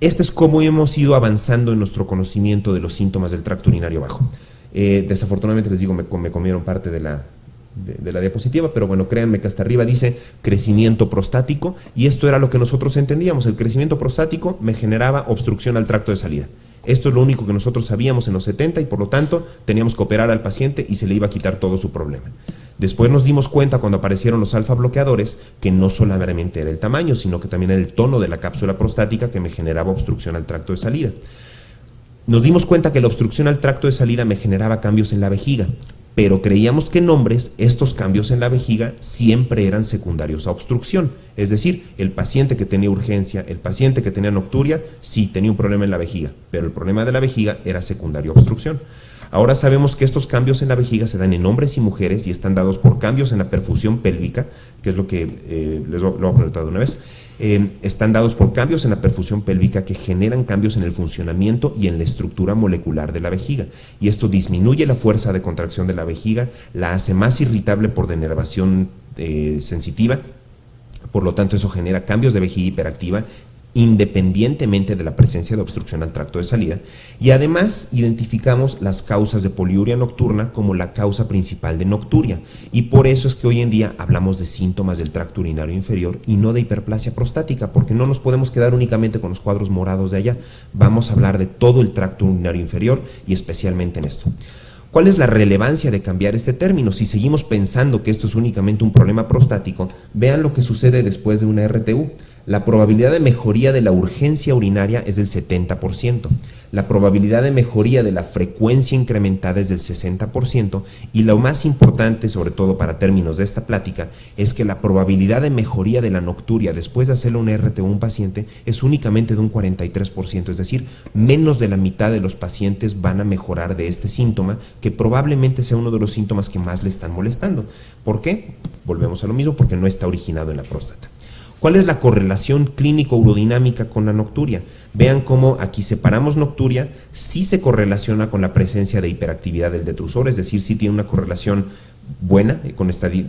Este es cómo hemos ido avanzando en nuestro conocimiento de los síntomas del tracto urinario bajo. Desafortunadamente les digo, me comieron parte de la diapositiva, pero bueno, créanme que hasta arriba dice crecimiento prostático y esto era lo que nosotros entendíamos. El crecimiento prostático me generaba obstrucción al tracto de salida. Esto es lo único que nosotros sabíamos en los 70 y por lo tanto teníamos que operar al paciente y se le iba a quitar todo su problema. Después nos dimos cuenta cuando aparecieron los alfa bloqueadores que no solamente era el tamaño, sino que también era el tono de la cápsula prostática que me generaba obstrucción al tracto de salida. Nos dimos cuenta que la obstrucción al tracto de salida me generaba cambios en la vejiga, pero creíamos que en hombres estos cambios en la vejiga siempre eran secundarios a obstrucción. Es decir, el paciente que tenía urgencia, el paciente que tenía nocturia, sí tenía un problema en la vejiga, pero el problema de la vejiga era secundario a obstrucción. Ahora sabemos que estos cambios en la vejiga se dan en hombres y mujeres y están dados por cambios en la perfusión pélvica, que es lo que les voy a preguntar de una vez. Están dados por cambios en la perfusión pélvica que generan cambios en el funcionamiento y en la estructura molecular de la vejiga. Y esto disminuye la fuerza de contracción de la vejiga, la hace más irritable por denervación sensitiva. Por lo tanto, eso genera cambios de vejiga hiperactiva independientemente de la presencia de obstrucción al tracto de salida, y además identificamos las causas de poliuria nocturna como la causa principal de nocturia, y por eso es que hoy en día hablamos de síntomas del tracto urinario inferior y no de hiperplasia prostática, porque no nos podemos quedar únicamente con los cuadros morados de allá, vamos a hablar de todo el tracto urinario inferior y especialmente en esto. ¿Cuál es la relevancia de cambiar este término? Si seguimos pensando que esto es únicamente un problema prostático, vean lo que sucede después de una RTU. La probabilidad de mejoría de la urgencia urinaria es del 70%, la probabilidad de mejoría de la frecuencia incrementada es del 60% y lo más importante, sobre todo para términos de esta plática, es que la probabilidad de mejoría de la nocturia después de hacerle una RTU a un paciente es únicamente de un 43%, es decir, menos de la mitad de los pacientes van a mejorar de este síntoma que probablemente sea uno de los síntomas que más le están molestando. ¿Por qué? Volvemos a lo mismo, porque no está originado en la próstata. ¿Cuál es la correlación clínico-urodinámica con la nocturia? Vean cómo aquí separamos nocturia, sí se correlaciona con la presencia de hiperactividad del detrusor, es decir, sí tiene una correlación buena,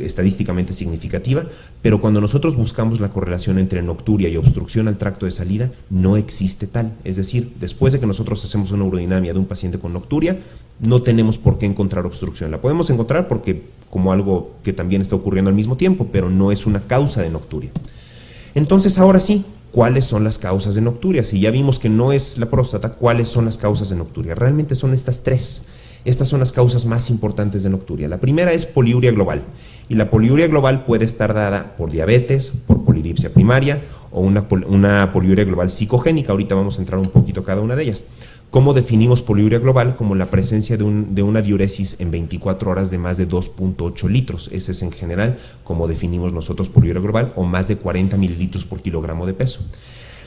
estadísticamente significativa, pero cuando nosotros buscamos la correlación entre nocturia y obstrucción al tracto de salida, no existe tal. Es decir, después de que nosotros hacemos una urodinamia de un paciente con nocturia, no tenemos por qué encontrar obstrucción. La podemos encontrar porque como algo que también está ocurriendo al mismo tiempo, pero no es una causa de nocturia. Entonces, ahora sí, ¿cuáles son las causas de nocturia? Si ya vimos que no es la próstata, ¿cuáles son las causas de nocturia? Realmente son estas tres. Estas son las causas más importantes de nocturia. La primera es poliuria global, y la poliuria global puede estar dada por diabetes, por polidipsia primaria o una poliuria global psicogénica. Ahorita vamos a entrar un poquito a cada una de ellas. ¿Cómo definimos poliuria global? Como la presencia de una diuresis en 24 horas de más de 2.8 litros. Ese es en general como definimos nosotros poliuria global, o más de 40 mililitros por kilogramo de peso.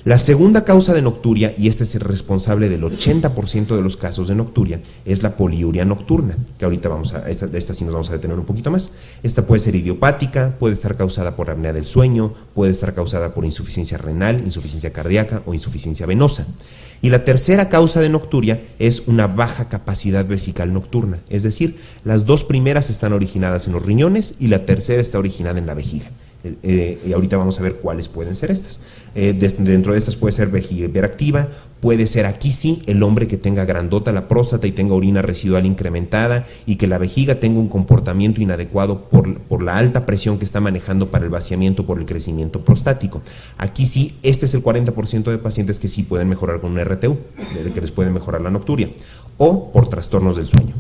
La segunda causa de nocturia, y este es el responsable del 80% de los casos de nocturia, es la poliuria nocturna, que ahorita esta sí nos vamos a detener un poquito más. Esta puede ser idiopática, puede estar causada por apnea del sueño, puede estar causada por insuficiencia renal, insuficiencia cardíaca o insuficiencia venosa. Y la tercera causa de nocturia es una baja capacidad vesical nocturna, es decir, las dos primeras están originadas en los riñones y la tercera está originada en la vejiga. Y ahorita vamos a ver cuáles pueden ser estas. Dentro de estas puede ser vejiga hiperactiva, puede ser aquí sí el hombre que tenga grandota la próstata y tenga orina residual incrementada y que la vejiga tenga un comportamiento inadecuado por la alta presión que está manejando para el vaciamiento por el crecimiento prostático. Aquí sí, este es el 40% de pacientes que sí pueden mejorar con un RTU, que les pueden mejorar la nocturia, o por trastornos del sueño.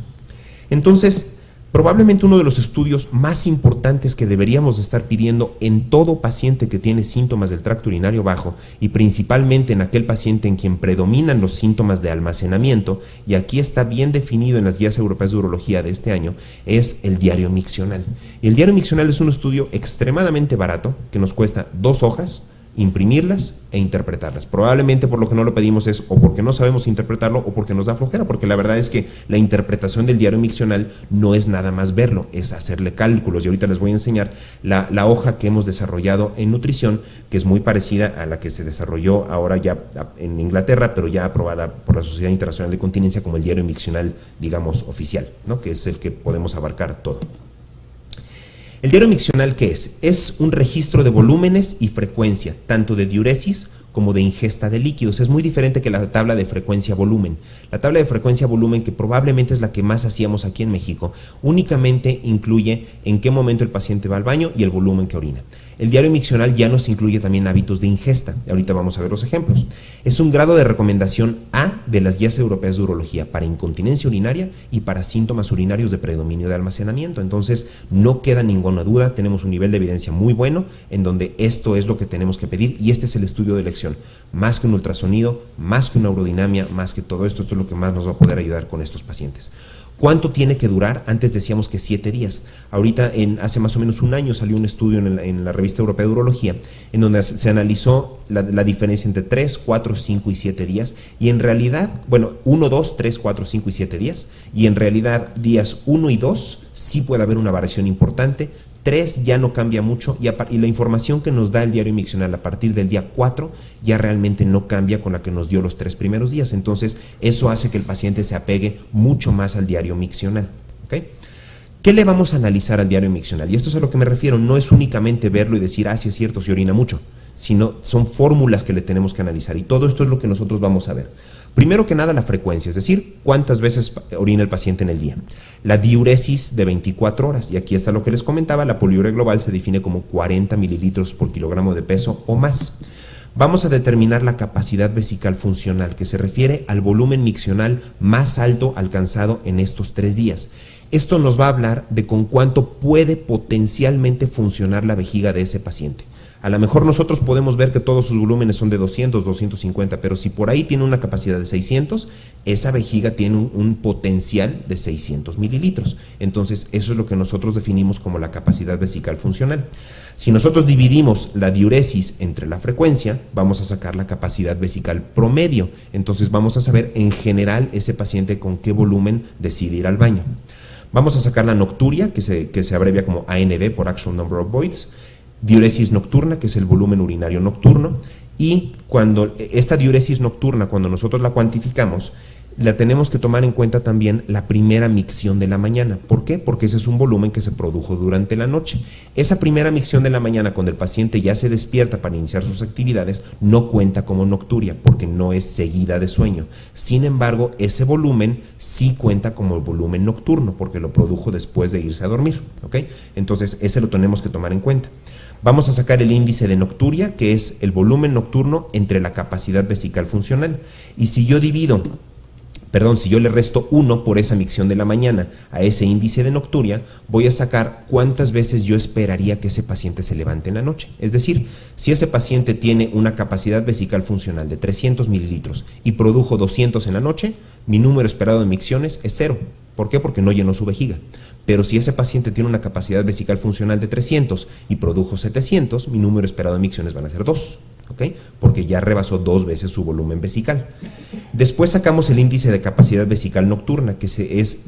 Entonces, probablemente uno de los estudios más importantes que deberíamos estar pidiendo en todo paciente que tiene síntomas del tracto urinario bajo, y principalmente en aquel paciente en quien predominan los síntomas de almacenamiento, y aquí está bien definido en las guías europeas de urología de este año, es el diario miccional. Y el diario miccional es un estudio extremadamente barato que nos cuesta 2 hojas, imprimirlas e interpretarlas. Probablemente por lo que no lo pedimos es o porque no sabemos interpretarlo o porque nos da flojera, porque la verdad es que la interpretación del diario miccional no es nada más verlo, es hacerle cálculos, y ahorita les voy a enseñar la hoja que hemos desarrollado en nutrición, que es muy parecida a la que se desarrolló ahora ya en Inglaterra, pero ya aprobada por la Sociedad Internacional de Continencia como el diario miccional, digamos, oficial, ¿no? Que es el que podemos abarcar todo. ¿El diario miccional qué es? Es un registro de volúmenes y frecuencia, tanto de diuresis como de ingesta de líquidos. Es muy diferente que la tabla de frecuencia-volumen. La tabla de frecuencia-volumen, que probablemente es la que más hacíamos aquí en México, únicamente incluye en qué momento el paciente va al baño y el volumen que orina. El diario miccional ya nos incluye también hábitos de ingesta. Ahorita vamos a ver los ejemplos. Es un grado de recomendación A de las guías europeas de urología para incontinencia urinaria y para síntomas urinarios de predominio de almacenamiento. Entonces, no queda ninguna duda, tenemos un nivel de evidencia muy bueno en donde esto es lo que tenemos que pedir, y este es el estudio de elección. Más que un ultrasonido, más que una urodinamia, más que todo esto, esto es lo que más nos va a poder ayudar con estos pacientes. ¿Cuánto tiene que durar? Antes decíamos que 7 días. Ahorita, hace más o menos un año, salió un estudio en la Revista Europea de Urología, en donde se analizó la diferencia entre 3, 4, 5 y 7 días, y en realidad, 1, 2, 3, 4, 5 y 7 días, y en realidad días 1 y 2 sí puede haber una variación importante. 3 ya no cambia mucho, y la información que nos da el diario miccional a partir del día 4 ya realmente no cambia con la que nos dio los 3 primeros días. Entonces eso hace que el paciente se apegue mucho más al diario miccional. ¿Okay? ¿Qué le vamos a analizar al diario miccional? Y esto es a lo que me refiero, no es únicamente verlo y decir, sí es cierto, se orina mucho, sino son fórmulas que le tenemos que analizar, y todo esto es lo que nosotros vamos a ver. Primero que nada, la frecuencia, es decir, cuántas veces orina el paciente en el día. La diuresis de 24 horas, y aquí está lo que les comentaba, la poliuria global se define como 40 mililitros por kilogramo de peso o más. Vamos a determinar la capacidad vesical funcional, que se refiere al volumen miccional más alto alcanzado en estos 3 días. Esto nos va a hablar de con cuánto puede potencialmente funcionar la vejiga de ese paciente. A lo mejor nosotros podemos ver que todos sus volúmenes son de 200, 250, pero si por ahí tiene una capacidad de 600, esa vejiga tiene un potencial de 600 mililitros. Entonces, eso es lo que nosotros definimos como la capacidad vesical funcional. Si nosotros dividimos la diuresis entre la frecuencia, vamos a sacar la capacidad vesical promedio. Entonces, vamos a saber en general ese paciente con qué volumen decide ir al baño. Vamos a sacar la nocturia, que se abrevia como ANB por Actual Number of Voids. Diuresis nocturna, que es el volumen urinario nocturno, y cuando esta diuresis nocturna, cuando nosotros la cuantificamos, la tenemos que tomar en cuenta también la primera micción de la mañana. ¿Por qué? Porque ese es un volumen que se produjo durante la noche. Esa primera micción de la mañana, cuando el paciente ya se despierta para iniciar sus actividades, no cuenta como nocturia, porque no es seguida de sueño. Sin embargo, ese volumen sí cuenta como volumen nocturno, porque lo produjo después de irse a dormir. ¿Ok? Entonces, ese lo tenemos que tomar en cuenta. Vamos a sacar el índice de nocturia, que es el volumen nocturno entre la capacidad vesical funcional. Y si yo divido si yo le resto 1 por esa micción de la mañana a ese índice de nocturia, voy a sacar cuántas veces yo esperaría que ese paciente se levante en la noche. Es decir, si ese paciente tiene una capacidad vesical funcional de 300 mililitros y produjo 200 en la noche, mi número esperado de micciones es 0. ¿Por qué? Porque no llenó su vejiga. Pero si ese paciente tiene una capacidad vesical funcional de 300 y produjo 700, mi número esperado de micciones van a ser 2. ¿Ok? Porque ya rebasó 2 veces su volumen vesical. Después sacamos el índice de capacidad vesical nocturna, que es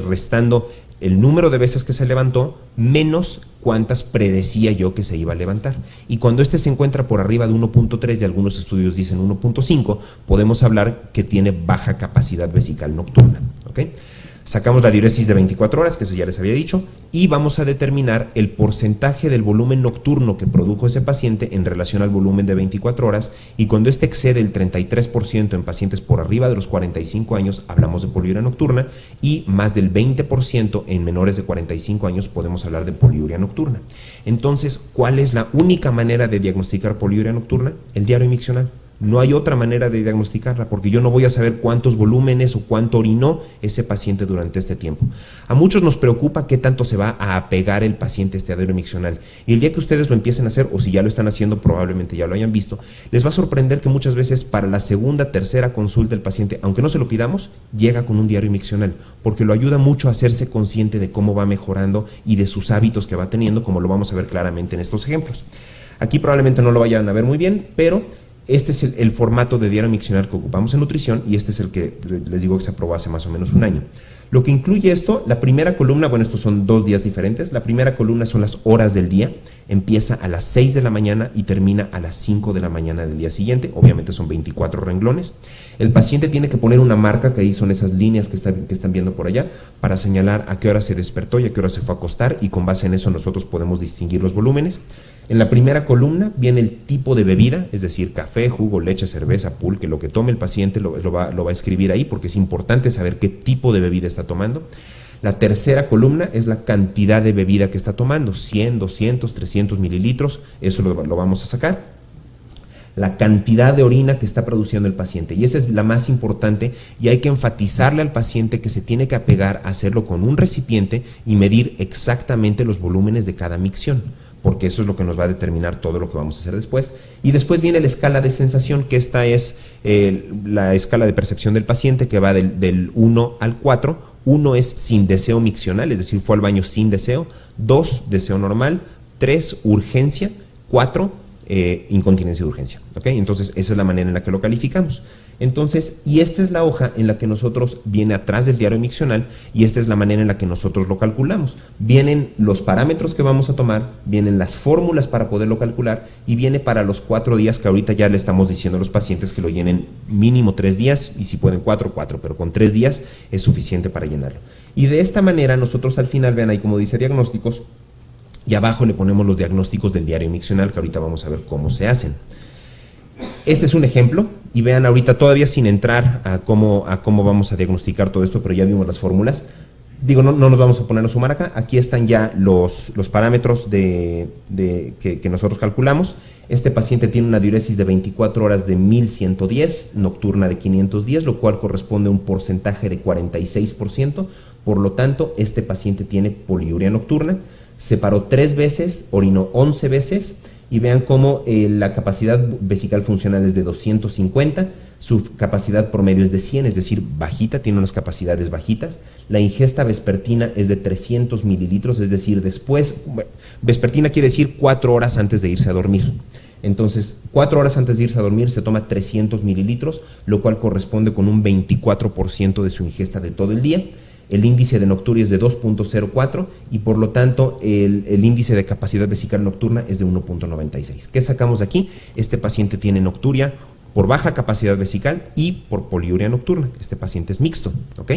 restando el número de veces que se levantó menos cuántas predecía yo que se iba a levantar. Y cuando este se encuentra por arriba de 1.3, y algunos estudios dicen 1.5, podemos hablar que tiene baja capacidad vesical nocturna. ¿Ok? Sacamos la diuresis de 24 horas, que eso ya les había dicho, y vamos a determinar el porcentaje del volumen nocturno que produjo ese paciente en relación al volumen de 24 horas, y cuando este excede el 33% en pacientes por arriba de los 45 años, hablamos de poliuria nocturna, y más del 20% en menores de 45 años podemos hablar de poliuria nocturna. Entonces, ¿cuál es la única manera de diagnosticar poliuria nocturna? El diario miccional. No hay otra manera de diagnosticarla, porque yo no voy a saber cuántos volúmenes o cuánto orinó ese paciente durante este tiempo. A muchos nos preocupa qué tanto se va a apegar el paciente a este diario miccional. Y el día que ustedes lo empiecen a hacer, o si ya lo están haciendo, probablemente ya lo hayan visto, les va a sorprender que muchas veces para la segunda, tercera consulta el paciente, aunque no se lo pidamos, llega con un diario miccional, porque lo ayuda mucho a hacerse consciente de cómo va mejorando y de sus hábitos que va teniendo, como lo vamos a ver claramente en estos ejemplos. Aquí probablemente no lo vayan a ver muy bien, pero este es el formato de diario miccional que ocupamos en nutrición, y este es el que les digo que se aprobó hace más o menos un año. Lo que incluye esto, la primera columna, bueno, estos son 2 días diferentes. La primera columna son las horas del día, empieza a las 6 de la mañana y termina a las 5 de la mañana del día siguiente. Obviamente son 24 renglones. El paciente tiene que poner una marca, que ahí son esas líneas que están viendo por allá, para señalar a qué hora se despertó y a qué hora se fue a acostar, y con base en eso nosotros podemos distinguir los volúmenes. En la primera columna viene el tipo de bebida, es decir, café, jugo, leche, cerveza, pulque, lo que tome el paciente lo va a escribir ahí, porque es importante saber qué tipo de bebida está tomando. La tercera columna es la cantidad de bebida que está tomando, 100, 200, 300 mililitros, eso lo vamos a sacar. La cantidad de orina que está produciendo el paciente, y esa es la más importante, y hay que enfatizarle al paciente que se tiene que apegar a hacerlo con un recipiente y medir exactamente los volúmenes de cada micción, porque eso es lo que nos va a determinar todo lo que vamos a hacer después. Y después viene la escala de sensación, que esta es la escala de percepción del paciente, que va del 1 al 4. 1 es sin deseo miccional, es decir, fue al baño sin deseo. 2, deseo normal. 3, urgencia. 4, incontinencia de urgencia. ¿Okay? Entonces, esa es la manera en la que lo calificamos. Entonces, y esta es la hoja en la que nosotros, viene atrás del diario miccional, y esta es la manera en la que nosotros lo calculamos. Vienen los parámetros que vamos a tomar, vienen las fórmulas para poderlo calcular, y viene para los 4 días, que ahorita ya le estamos diciendo a los pacientes que lo llenen mínimo 3 días, y si pueden 4, pero con 3 días es suficiente para llenarlo. Y de esta manera nosotros al final, vean ahí como dice diagnósticos, y abajo le ponemos los diagnósticos del diario miccional, que ahorita vamos a ver cómo se hacen. Este es un ejemplo, y vean ahorita, todavía sin entrar a cómo vamos a diagnosticar todo esto, pero ya vimos las fórmulas. Digo, no nos vamos a poner a sumar acá. Aquí están ya los parámetros que nosotros calculamos. Este paciente tiene una diuresis de 24 horas de 1110, nocturna de 510, lo cual corresponde a un porcentaje de 46%. Por lo tanto, este paciente tiene poliuria nocturna. Se paró 3 veces, orinó 11 veces, y vean cómo la capacidad vesical funcional es de 250, su capacidad promedio es de 100, es decir, bajita, tiene unas capacidades bajitas. La ingesta vespertina es de 300 mililitros, es decir, vespertina quiere decir 4 horas antes de irse a dormir. Entonces, 4 horas antes de irse a dormir se toma 300 mililitros, lo cual corresponde con un 24% de su ingesta de todo el día. El índice de nocturia es de 2.04 y por lo tanto el índice de capacidad vesical nocturna es de 1.96. ¿Qué sacamos de aquí? Este paciente tiene nocturia por baja capacidad vesical y por poliuria nocturna. Este paciente es mixto, ¿ok?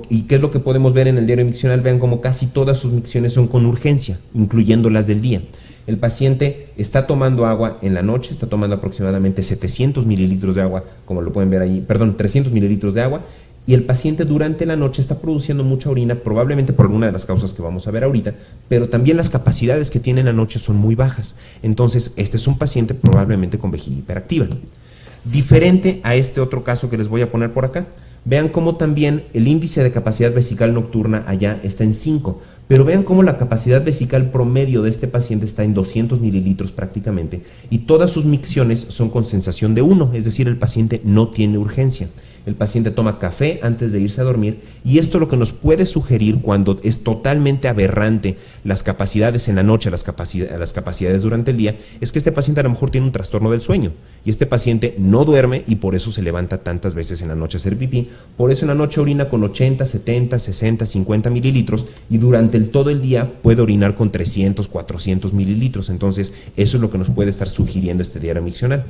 ¿Y qué es lo que podemos ver en el diario miccional? Vean como casi todas sus micciones son con urgencia, incluyendo las del día. El paciente está tomando agua en la noche, está tomando aproximadamente 700 mililitros de agua, como lo pueden ver ahí, 300 mililitros de agua, y el paciente durante la noche está produciendo mucha orina, probablemente por alguna de las causas que vamos a ver ahorita, pero también las capacidades que tiene en la noche son muy bajas. Entonces, este es un paciente probablemente con vejiga hiperactiva. Diferente a este otro caso que les voy a poner por acá, Vean cómo también el índice de capacidad vesical nocturna allá está en 5, pero vean cómo la capacidad vesical promedio de este paciente está en 200 mililitros prácticamente, y todas sus micciones son con sensación de 1, es decir, el paciente no tiene urgencia. El paciente toma café antes de irse a dormir, y esto lo que nos puede sugerir cuando es totalmente aberrante las capacidades en la noche, las capacidades durante el día, es que este paciente a lo mejor tiene un trastorno del sueño, y este paciente no duerme y por eso se levanta tantas veces en la noche a hacer pipí, por eso en la noche orina con 80, 70, 60, 50 mililitros, y durante todo el día puede orinar con 300, 400 mililitros. Entonces eso es lo que nos puede estar sugiriendo este diario miccional.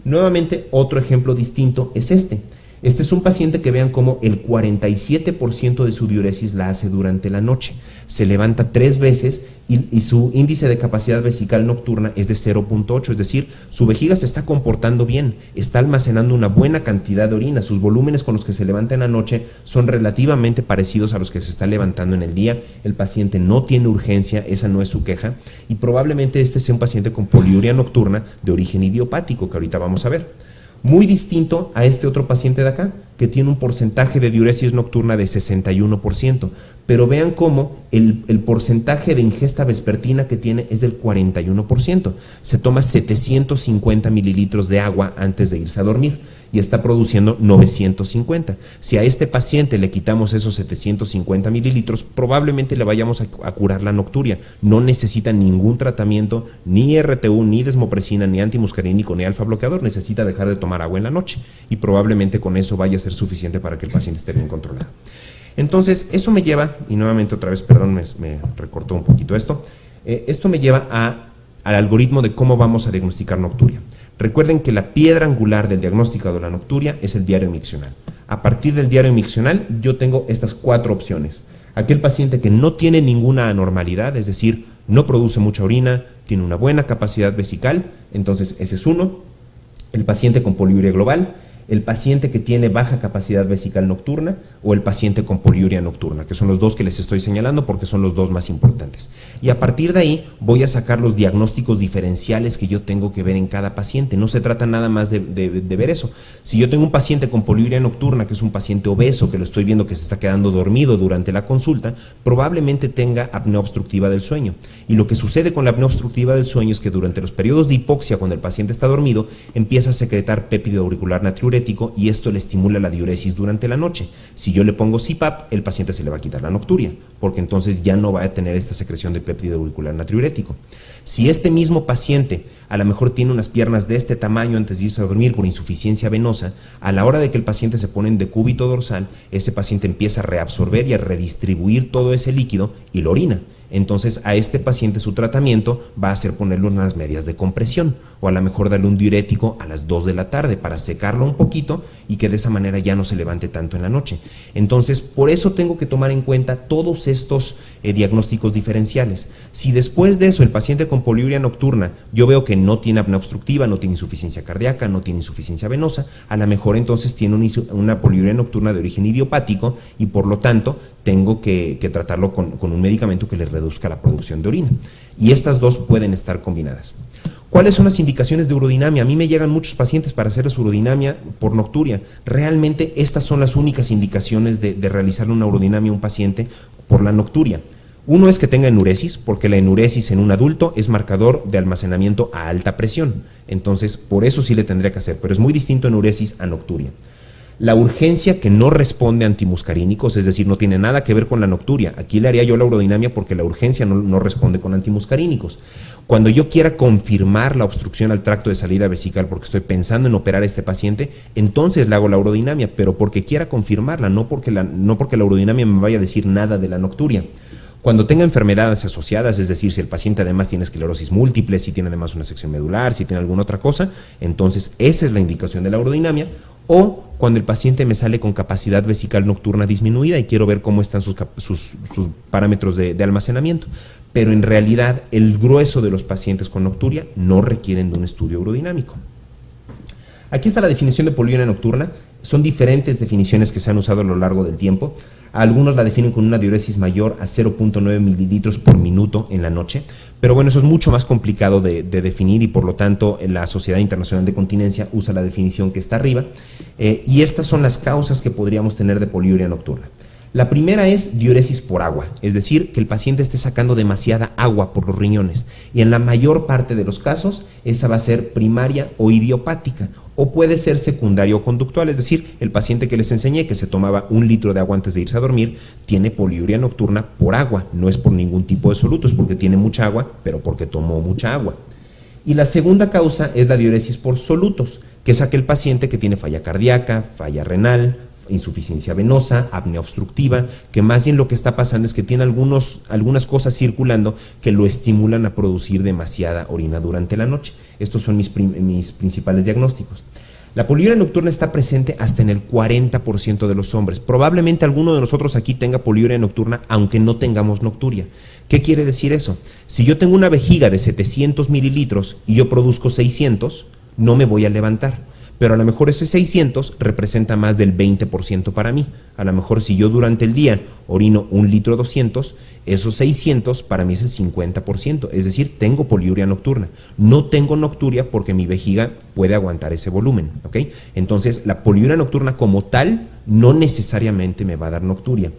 Nuevamente, otro ejemplo distinto es este. Este es un paciente que vean cómo el 47% de su diuresis la hace durante la noche. Se levanta 3 veces y su índice de capacidad vesical nocturna es de 0.8, es decir, su vejiga se está comportando bien, está almacenando una buena cantidad de orina, sus volúmenes con los que se levanta en la noche son relativamente parecidos a los que se está levantando en el día, el paciente no tiene urgencia, esa no es su queja, y probablemente este sea un paciente con poliuria nocturna de origen idiopático, que ahorita vamos a ver. Muy distinto a este otro paciente de acá, que tiene un porcentaje de diuresis nocturna de 61%, pero vean cómo el porcentaje de ingesta vespertina que tiene es del 41%. Se toma 750 mililitros de agua antes de irse a dormir y está produciendo 950. Si a este paciente le quitamos esos 750 mililitros, probablemente le vayamos a curar la nocturia. No necesita ningún tratamiento, ni RTU, ni desmopresina, ni antimuscarínico, ni alfa bloqueador. Necesita dejar de tomar agua en la noche y probablemente con eso vaya a ser suficiente para que el paciente esté bien controlado. Entonces, eso me lleva, y nuevamente otra vez, perdón, me recortó un poquito esto, esto me lleva al algoritmo de cómo vamos a diagnosticar nocturia. Recuerden que la piedra angular del diagnóstico de la nocturia es el diario miccional. A partir del diario miccional yo tengo estas 4 opciones. Aquel paciente que no tiene ninguna anormalidad, es decir, no produce mucha orina, tiene una buena capacidad vesical, entonces ese es uno. El paciente con poliuria global, el paciente que tiene baja capacidad vesical nocturna o el paciente con poliuria nocturna, que son los dos que les estoy señalando porque son los dos más importantes. Y a partir de ahí voy a sacar los diagnósticos diferenciales que yo tengo que ver en cada paciente. No se trata nada más de ver eso. Si yo tengo un paciente con poliuria nocturna, que es un paciente obeso, que lo estoy viendo que se está quedando dormido durante la consulta, probablemente tenga apnea obstructiva del sueño. Y lo que sucede con la apnea obstructiva del sueño es que durante los periodos de hipoxia, cuando el paciente está dormido, empieza a secretar péptido auricular natriurético y esto le estimula la diuresis durante la noche. Si yo le pongo CPAP, el paciente se le va a quitar la nocturia, porque entonces ya no va a tener esta secreción de péptido auricular natriurético. Si este mismo paciente a lo mejor tiene unas piernas de este tamaño antes de irse a dormir por insuficiencia venosa, a la hora de que el paciente se pone en decúbito dorsal, ese paciente empieza a reabsorber y a redistribuir todo ese líquido y lo orina. Entonces a este paciente su tratamiento va a ser ponerle unas medias de compresión o a lo mejor darle un diurético a las 2 de la tarde para secarlo un poquito y que de esa manera ya no se levante tanto en la noche. Entonces por eso tengo que tomar en cuenta todos estos diagnósticos diferenciales. Si después de eso el paciente con poliuria nocturna yo veo que no tiene apnea obstructiva, no tiene insuficiencia cardíaca, no tiene insuficiencia venosa, a lo mejor entonces tiene una poliuria nocturna de origen idiopático y por lo tanto tengo que tratarlo con un medicamento que le reduzca la producción de orina. Y estas dos pueden estar combinadas. ¿Cuáles son las indicaciones de urodinamia? A mí me llegan muchos pacientes para hacerles urodinamia por nocturia. Realmente estas son las únicas indicaciones de realizarle una urodinamia a un paciente por la nocturia. Uno es que tenga enuresis, porque la enuresis en un adulto es marcador de almacenamiento a alta presión. Entonces, por eso sí le tendría que hacer, pero es muy distinto enuresis a nocturia. La urgencia que no responde a antimuscarínicos, es decir, no tiene nada que ver con la nocturia. Aquí le haría yo la urodinamia porque la urgencia no responde con antimuscarínicos. Cuando yo quiera confirmar la obstrucción al tracto de salida vesical porque estoy pensando en operar a este paciente, entonces le hago la urodinamia, pero porque quiera confirmarla, no porque la urodinamia me vaya a decir nada de la nocturia. Cuando tenga enfermedades asociadas, es decir, si el paciente además tiene esclerosis múltiple, si tiene además una sección medular, si tiene alguna otra cosa, entonces esa es la indicación de la urodinamia. O cuando el paciente me sale con capacidad vesical nocturna disminuida y quiero ver cómo están sus parámetros de almacenamiento. Pero en realidad el grueso de los pacientes con nocturia no requieren de un estudio urodinámico. Aquí está la definición de poliuria nocturna. Son diferentes definiciones que se han usado a lo largo del tiempo. Algunos la definen con una diuresis mayor a 0.9 mililitros por minuto en la noche, pero bueno, eso es mucho más complicado de definir y por lo tanto la Sociedad Internacional de Continencia usa la definición que está arriba. Y estas son las causas que podríamos tener de poliuria nocturna. La primera es diuresis por agua, es decir, que el paciente esté sacando demasiada agua por los riñones, y en la mayor parte de los casos esa va a ser primaria o idiopática, o puede ser secundaria o conductual, es decir, el paciente que les enseñé que se tomaba 1 litro de agua antes de irse a dormir tiene poliuria nocturna por agua, no es por ningún tipo de soluto, es porque tiene mucha agua, pero porque tomó mucha agua. Y la segunda causa es la diuresis por solutos, que es aquel paciente que tiene falla cardíaca, falla renal, insuficiencia venosa, apnea obstructiva, que más bien lo que está pasando es que tiene algunas cosas circulando que lo estimulan a producir demasiada orina durante la noche. Estos son mis principales diagnósticos. La poliuria nocturna está presente hasta en el 40% de los hombres. Probablemente alguno de nosotros aquí tenga poliuria nocturna, aunque no tengamos nocturia. ¿Qué quiere decir eso? Si yo tengo una vejiga de 700 mililitros y yo produzco 600, no me voy a levantar. Pero a lo mejor ese 600 representa más del 20% para mí. A lo mejor si yo durante el día orino 1 litro 200, esos 600 para mí es el 50%. Es decir, tengo poliuria nocturna. No tengo nocturia porque mi vejiga puede aguantar ese volumen, ¿ok? Entonces, la poliuria nocturna como tal no necesariamente me va a dar nocturia.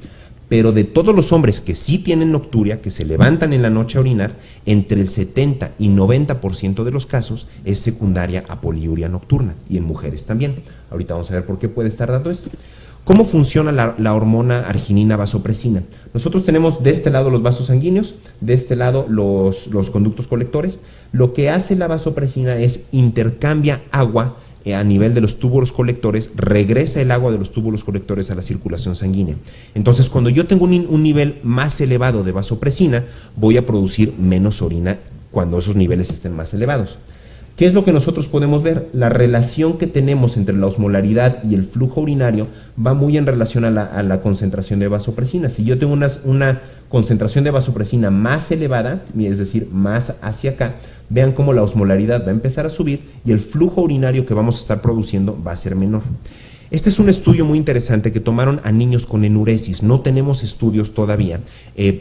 Pero de todos los hombres que sí tienen nocturia, que se levantan en la noche a orinar, entre el 70 y 90% de los casos es secundaria a poliuria nocturna, y en mujeres también. Ahorita vamos a ver por qué puede estar dando esto. ¿Cómo funciona la hormona arginina vasopresina? Nosotros tenemos de este lado los vasos sanguíneos, de este lado los conductos colectores. Lo que hace la vasopresina es intercambia agua a nivel de los túbulos colectores, regresa el agua de los túbulos colectores a la circulación sanguínea. Entonces, cuando yo tengo un nivel más elevado de vasopresina, voy a producir menos orina cuando esos niveles estén más elevados. ¿Qué es lo que nosotros podemos ver? La relación que tenemos entre la osmolaridad y el flujo urinario va muy en relación a la concentración de vasopresina. Si yo tengo una concentración de vasopresina más elevada, es decir, más hacia acá, vean cómo la osmolaridad va a empezar a subir y el flujo urinario que vamos a estar produciendo va a ser menor. Este es un estudio muy interesante que tomaron a niños con enuresis. No tenemos estudios todavía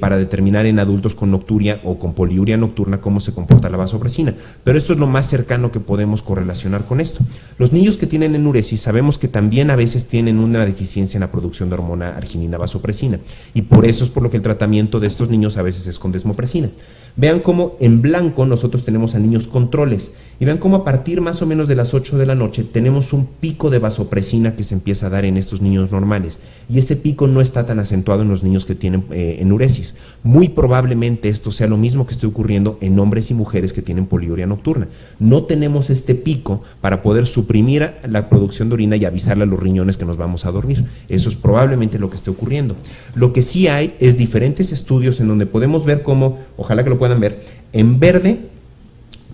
para determinar en adultos con nocturia o con poliuria nocturna cómo se comporta la vasopresina, pero esto es lo más cercano que podemos correlacionar con esto. Los niños que tienen enuresis sabemos que también a veces tienen una deficiencia en la producción de hormona arginina vasopresina, y por eso es por lo que el tratamiento de estos niños a veces es con desmopresina. Vean cómo en blanco nosotros tenemos a niños controles, y vean cómo a partir más o menos de las 8 de la noche tenemos un pico de vasopresina que se empieza a dar en estos niños normales, y ese pico no está tan acentuado en los niños que tienen enuresis. Muy probablemente esto sea lo mismo que esté ocurriendo en hombres y mujeres que tienen poliuria nocturna. No tenemos este pico para poder suprimir la producción de orina y avisarle a los riñones que nos vamos a dormir. Eso es probablemente lo que esté ocurriendo. Lo que sí hay es diferentes estudios en donde podemos ver cómo, ojalá que lo puedan ver, en verde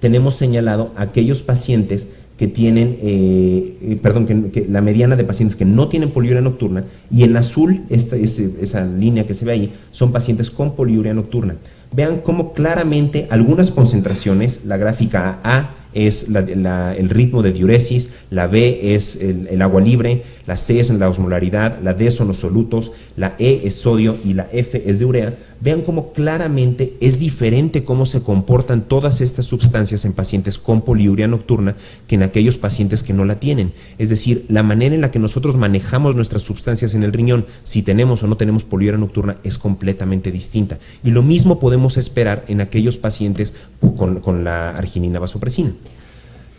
tenemos señalado aquellos pacientes que tienen, que la mediana de pacientes que no tienen poliuria nocturna, y en azul, esa línea que se ve ahí, son pacientes con poliuria nocturna. Vean cómo claramente algunas concentraciones, la gráfica A es el ritmo de diuresis, la B es el agua libre, la C es la osmolaridad, la D son los solutos, la E es sodio y la F es de urea. Vean cómo claramente es diferente cómo se comportan todas estas sustancias en pacientes con poliuria nocturna que en aquellos pacientes que no la tienen. Es decir, la manera en la que nosotros manejamos nuestras sustancias en el riñón, si tenemos o no tenemos poliuria nocturna, es completamente distinta. Y lo mismo podemos esperar en aquellos pacientes con la arginina vasopresina.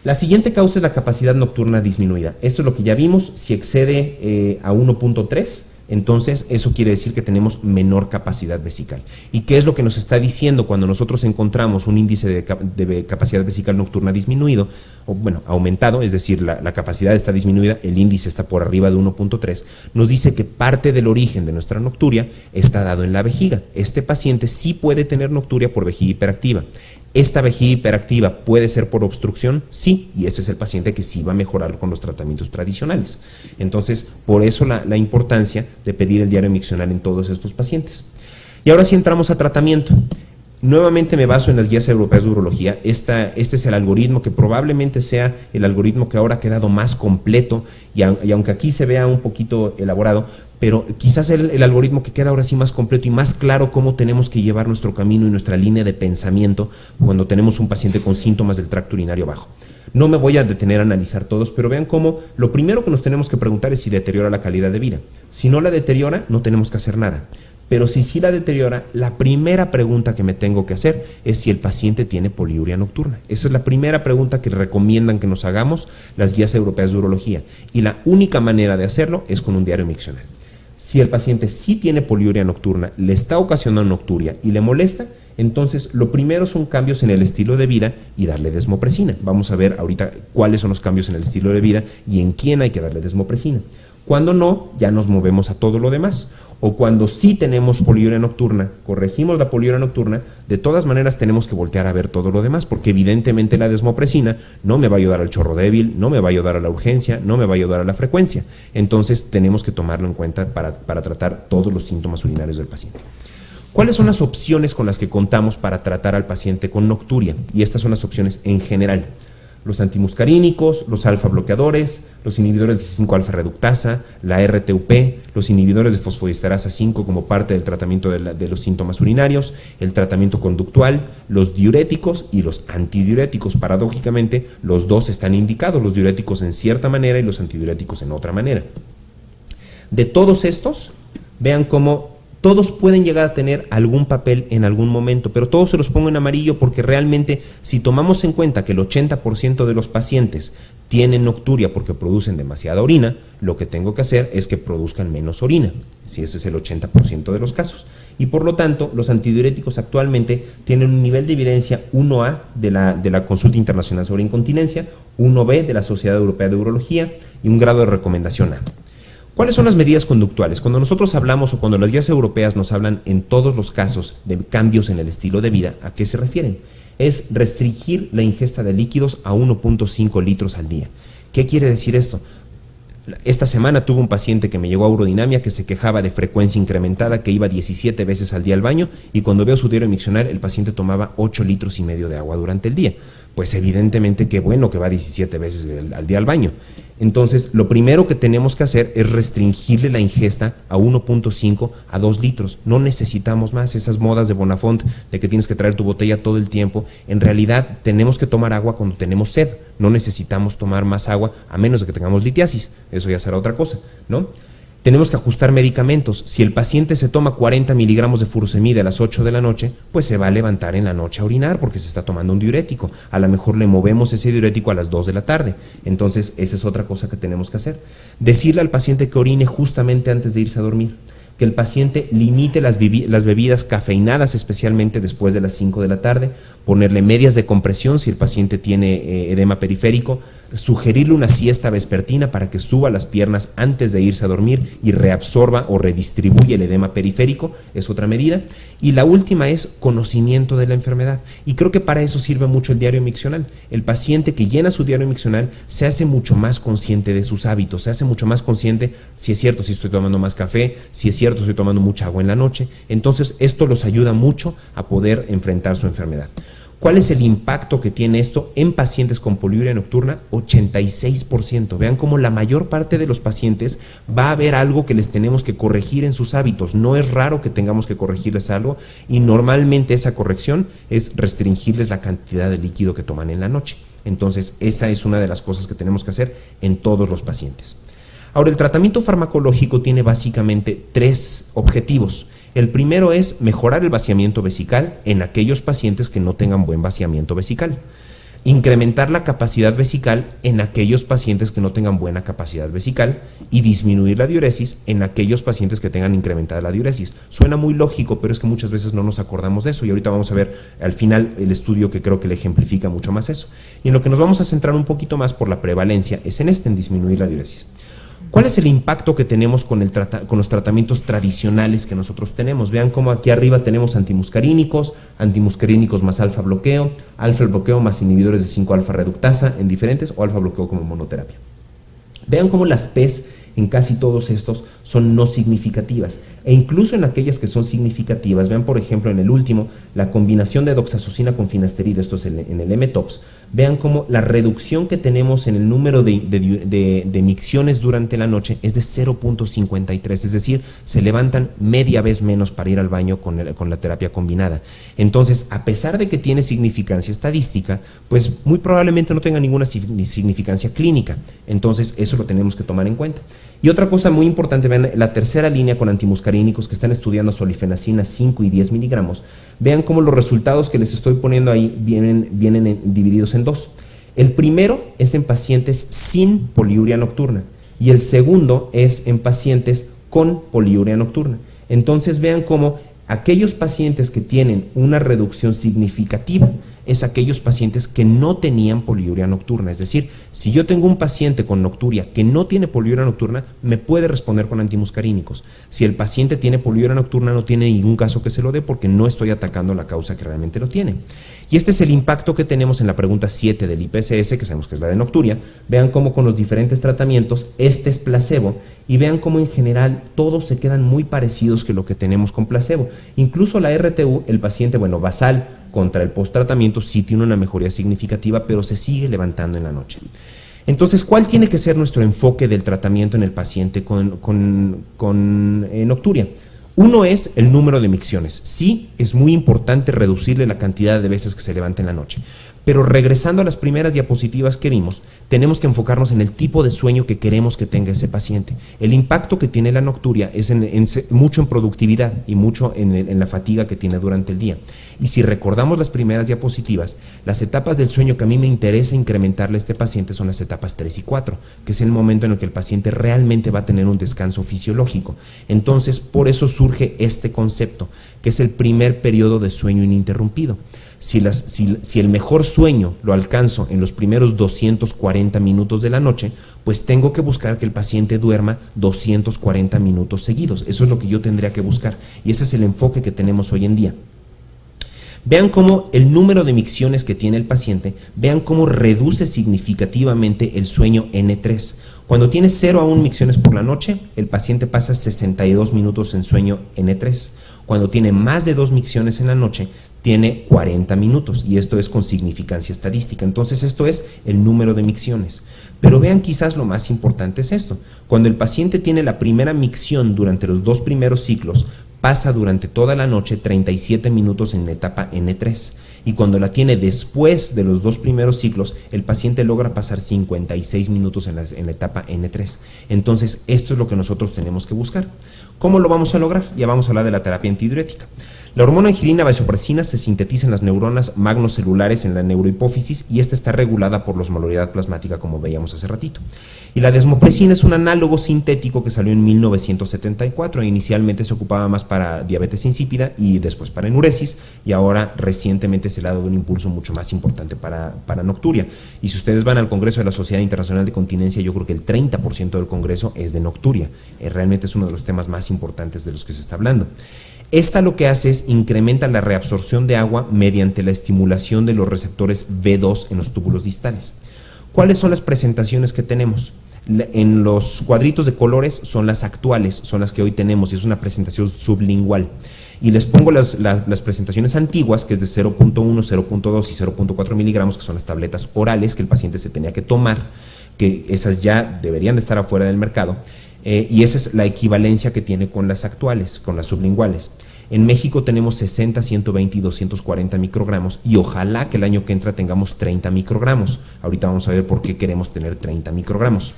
La siguiente causa es la capacidad nocturna disminuida. Esto es lo que ya vimos. Si excede a 1.3, entonces eso quiere decir que tenemos menor capacidad vesical. ¿Y qué es lo que nos está diciendo cuando nosotros encontramos un índice de capacidad vesical nocturna disminuido, o bueno, aumentado, es decir, la capacidad está disminuida, el índice está por arriba de 1.3, nos dice que parte del origen de nuestra nocturia está dado en la vejiga. Este paciente sí puede tener nocturia por vejiga hiperactiva. ¿Esta vejiga hiperactiva puede ser por obstrucción? Sí, y ese es el paciente que sí va a mejorar con los tratamientos tradicionales. Entonces, por eso la importancia de pedir el diario miccional en todos estos pacientes. Y ahora sí entramos a tratamiento. Nuevamente me baso en las guías europeas de urología. Este es el algoritmo que probablemente sea el algoritmo que ahora ha quedado más completo, y aunque aquí se vea un poquito elaborado, pero quizás el algoritmo que queda ahora sí más completo y más claro cómo tenemos que llevar nuestro camino y nuestra línea de pensamiento cuando tenemos un paciente con síntomas del tracto urinario bajo. No me voy a detener a analizar todos, pero vean cómo lo primero que nos tenemos que preguntar es si deteriora la calidad de vida. Si no la deteriora, no tenemos que hacer nada. Pero si sí la deteriora, la primera pregunta que me tengo que hacer es si el paciente tiene poliuria nocturna. Esa es la primera pregunta que recomiendan que nos hagamos las guías europeas de urología. Y la única manera de hacerlo es con un diario miccional. Si el paciente sí tiene poliuria nocturna, le está ocasionando nocturia y le molesta, entonces lo primero son cambios en el estilo de vida y darle desmopresina. Vamos a ver ahorita cuáles son los cambios en el estilo de vida y en quién hay que darle desmopresina. Cuando no, ya nos movemos a todo lo demás. O cuando sí tenemos poliuria nocturna, corregimos la poliuria nocturna, de todas maneras tenemos que voltear a ver todo lo demás, porque evidentemente la desmopresina no me va a ayudar al chorro débil, no me va a ayudar a la urgencia, no me va a ayudar a la frecuencia. Entonces tenemos que tomarlo en cuenta para tratar todos los síntomas urinarios del paciente. ¿Cuáles son las opciones con las que contamos para tratar al paciente con nocturia? Y estas son las opciones en general. Los antimuscarínicos, los alfa bloqueadores, los inhibidores de 5-alfa reductasa, la RTUP, los inhibidores de fosfodiesterasa 5 como parte del tratamiento de los síntomas urinarios, el tratamiento conductual, los diuréticos y los antidiuréticos. Paradójicamente, los dos están indicados, los diuréticos en cierta manera y los antidiuréticos en otra manera. De todos estos, vean cómo todos pueden llegar a tener algún papel en algún momento, pero todos se los pongo en amarillo porque realmente si tomamos en cuenta que el 80% de los pacientes tienen nocturia porque producen demasiada orina, lo que tengo que hacer es que produzcan menos orina, si ese es el 80% de los casos. Y por lo tanto, los antidiuréticos actualmente tienen un nivel de evidencia 1A de la Consulta Internacional sobre Incontinencia, 1B de la Sociedad Europea de Urología y un grado de recomendación A. ¿Cuáles son las medidas conductuales? Cuando nosotros hablamos o cuando las guías europeas nos hablan en todos los casos de cambios en el estilo de vida, ¿a qué se refieren? Es restringir la ingesta de líquidos a 1.5 litros al día. ¿Qué quiere decir esto? Esta semana tuve un paciente que me llegó a urodinamia que se quejaba de frecuencia incrementada, que iba 17 veces al día al baño y cuando veo su diario miccional el paciente tomaba 8 litros y medio de agua durante el día. Pues evidentemente qué bueno que va 17 veces al día al baño. Entonces, lo primero que tenemos que hacer es restringirle la ingesta a 1.5 a 2 litros. No necesitamos más esas modas de Bonafont de que tienes que traer tu botella todo el tiempo. En realidad, tenemos que tomar agua cuando tenemos sed. No necesitamos tomar más agua a menos de que tengamos litiasis. Eso ya será otra cosa, ¿no? Tenemos que ajustar medicamentos. Si el paciente se toma 40 miligramos de furosemida a las 8 de la noche, pues se va a levantar en la noche a orinar porque se está tomando un diurético. A lo mejor le movemos ese diurético a las 2 de la tarde. Entonces, esa es otra cosa que tenemos que hacer. Decirle al paciente que orine justamente antes de irse a dormir. Que el paciente limite las bebidas cafeinadas, especialmente después de las 5 de la tarde, ponerle medias de compresión si el paciente tiene edema periférico, sugerirle una siesta vespertina para que suba las piernas antes de irse a dormir y reabsorba o redistribuye el edema periférico, es otra medida. Y la última es conocimiento de la enfermedad. Y creo que para eso sirve mucho el diario miccional. El paciente que llena su diario miccional se hace mucho más consciente de sus hábitos, se hace mucho más consciente si es cierto, si estoy tomando más café, si es cierto, estoy tomando mucha agua en la noche. Entonces, esto los ayuda mucho a poder enfrentar su enfermedad. ¿Cuál es el impacto que tiene esto en pacientes con poliuria nocturna? 86%. Vean cómo la mayor parte de los pacientes va a haber algo que les tenemos que corregir en sus hábitos. No es raro que tengamos que corregirles algo y normalmente esa corrección es restringirles la cantidad de líquido que toman en la noche. Entonces, esa es una de las cosas que tenemos que hacer en todos los pacientes. Ahora, el tratamiento farmacológico tiene básicamente 3 objetivos. El primero es mejorar el vaciamiento vesical en aquellos pacientes que no tengan buen vaciamiento vesical. Incrementar la capacidad vesical en aquellos pacientes que no tengan buena capacidad vesical y disminuir la diuresis en aquellos pacientes que tengan incrementada la diuresis. Suena muy lógico, pero es que muchas veces no nos acordamos de eso y ahorita vamos a ver al final el estudio que creo que le ejemplifica mucho más eso. Y en lo que nos vamos a centrar un poquito más por la prevalencia es en disminuir la diuresis. ¿Cuál es el impacto que tenemos con los tratamientos tradicionales que nosotros tenemos? Vean cómo aquí arriba tenemos antimuscarínicos más alfa bloqueo más inhibidores de 5-alfa reductasa en diferentes o alfa bloqueo como monoterapia. Vean cómo las P's en casi todos estos son no significativas. e incluso en aquellas que son significativas. Vean, por ejemplo, en el último, la combinación de doxazosina con finasterida, esto es en el M-TOPS. Vean cómo la reducción que tenemos en el número de micciones durante la noche es de 0.53, es decir, se levantan media vez menos para ir al baño con la terapia combinada. Entonces, a pesar de que tiene significancia estadística, pues muy probablemente no tenga ninguna significancia clínica. Entonces, eso lo tenemos que tomar en cuenta. Y otra cosa muy importante, vean la tercera línea con antimuscarínicos que están estudiando solifenacina 5 y 10 miligramos. Vean cómo los resultados que les estoy poniendo ahí vienen divididos en dos. El primero es en pacientes sin poliuria nocturna y el segundo es en pacientes con poliuria nocturna. Entonces vean cómo aquellos pacientes que tienen una reducción significativa es aquellos pacientes que no tenían poliuria nocturna. Es decir, si yo tengo un paciente con nocturia que no tiene poliuria nocturna, me puede responder con antimuscarínicos. Si el paciente tiene poliuria nocturna, no tiene ningún caso que se lo dé porque no estoy atacando la causa que realmente lo tiene. Y este es el impacto que tenemos en la pregunta 7 del IPSS, que sabemos que es la de nocturia. Vean cómo con los diferentes tratamientos, este es placebo, y vean cómo en general todos se quedan muy parecidos que lo que tenemos con placebo. Incluso la RTU, el paciente, basal contra el post-tratamiento sí tiene una mejoría significativa, pero se sigue levantando en la noche. Entonces, ¿cuál tiene que ser nuestro enfoque del tratamiento en el paciente con nocturia? Uno es el número de micciones. Sí, es muy importante reducirle la cantidad de veces que se levanta en la noche. Pero regresando a las primeras diapositivas que vimos, tenemos que enfocarnos en el tipo de sueño que queremos que tenga ese paciente. El impacto que tiene la nocturia es mucho en productividad y mucho en la fatiga que tiene durante el día. Y si recordamos las primeras diapositivas, las etapas del sueño que a mí me interesa incrementarle a este paciente son las etapas 3 y 4, que es el momento en el que el paciente realmente va a tener un descanso fisiológico. Entonces, por eso surge este concepto, que es el primer periodo de sueño ininterrumpido. Si el mejor sueño lo alcanzo en los primeros 240 minutos de la noche, pues tengo que buscar que el paciente duerma 240 minutos seguidos. Eso es lo que yo tendría que buscar y ese es el enfoque que tenemos hoy en día. Vean cómo el número de micciones que tiene el paciente, vean cómo reduce significativamente el sueño N3. Cuando tiene 0 a 1 micciones por la noche, el paciente pasa 62 minutos en sueño N3. Cuando tiene más de 2 micciones en la noche, tiene 40 minutos y esto es con significancia estadística. Entonces esto es el número de micciones. Pero vean, quizás lo más importante es esto. Cuando el paciente tiene la primera micción durante los 2 primeros ciclos, pasa durante toda la noche 37 minutos en la etapa N3. Y cuando la tiene después de los 2 primeros ciclos, el paciente logra pasar 56 minutos en la etapa N3. Entonces esto es lo que nosotros tenemos que buscar. ¿Cómo lo vamos a lograr? Ya vamos a hablar de la terapia antidiurética. La hormona angiolina vasopresina se sintetiza en las neuronas magnocelulares en la neurohipófisis y esta está regulada por la osmolaridad plasmática, como veíamos hace ratito. Y la desmopresina es un análogo sintético que salió en 1974. Inicialmente se ocupaba más para diabetes insípida y después para enuresis y ahora recientemente se le ha dado un impulso mucho más importante para nocturia. Y si ustedes van al Congreso de la Sociedad Internacional de Continencia, yo creo que el 30% del Congreso es de nocturia. Realmente es uno de los temas más importantes de los que se está hablando. Esta lo que hace es incrementa la reabsorción de agua mediante la estimulación de los receptores B2 en los túbulos distales. ¿Cuáles son las presentaciones que tenemos? En los cuadritos de colores son las actuales, son las que hoy tenemos y es una presentación sublingual. Y les pongo las presentaciones antiguas, que es de 0.1, 0.2 y 0.4 miligramos, que son las tabletas orales que el paciente se tenía que tomar, que esas ya deberían de estar afuera del mercado. Y esa es la equivalencia que tiene con las actuales, con las sublinguales. En México tenemos 60, 120 y 240 microgramos y ojalá que el año que entra tengamos 30 microgramos. Ahorita vamos a ver por qué queremos tener 30 microgramos.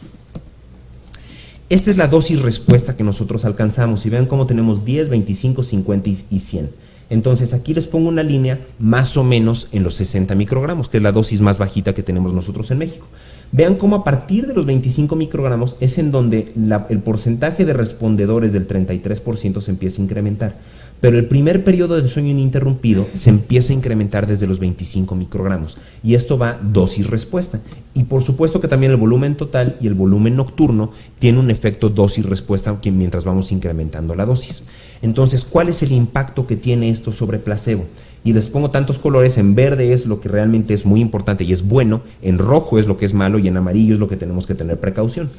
Esta es la dosis respuesta que nosotros alcanzamos y vean cómo tenemos 10, 25, 50 y 100. Entonces aquí les pongo una línea más o menos en los 60 microgramos, que es la dosis más bajita que tenemos nosotros en México. Vean cómo a partir de los 25 microgramos es en donde el porcentaje de respondedores del 33% se empieza a incrementar. Pero el primer periodo de sueño ininterrumpido se empieza a incrementar desde los 25 microgramos. Y esto va dosis-respuesta. Y por supuesto que también el volumen total y el volumen nocturno tiene un efecto dosis-respuesta mientras vamos incrementando la dosis. Entonces, ¿cuál es el impacto que tiene esto sobre placebo? Y les pongo tantos colores, en verde es lo que realmente es muy importante y es bueno, en rojo es lo que es malo y en amarillo es lo que tenemos que tener precaución.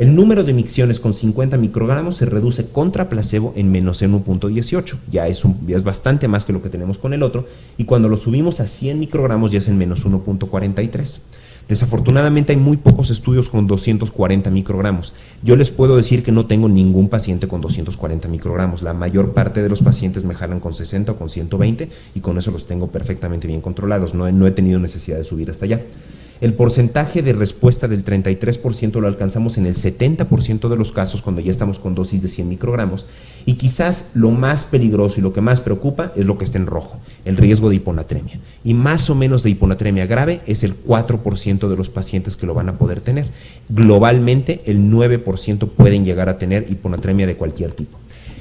El número de micciones con 50 microgramos se reduce contra placebo en menos 1.18, ya es bastante más que lo que tenemos con el otro, y cuando lo subimos a 100 microgramos ya es en menos 1.43. Desafortunadamente hay muy pocos estudios con 240 microgramos. Yo les puedo decir que no tengo ningún paciente con 240 microgramos. La mayor parte de los pacientes me jalan con 60 o con 120 y con eso los tengo perfectamente bien controlados. No he tenido necesidad de subir hasta allá. El porcentaje de respuesta del 33% lo alcanzamos en el 70% de los casos cuando ya estamos con dosis de 100 microgramos. Y quizás lo más peligroso y lo que más preocupa es lo que está en rojo, el riesgo de hiponatremia. Y más o menos de hiponatremia grave es el 4% de los pacientes que lo van a poder tener. Globalmente, el 9% pueden llegar a tener hiponatremia de cualquier tipo.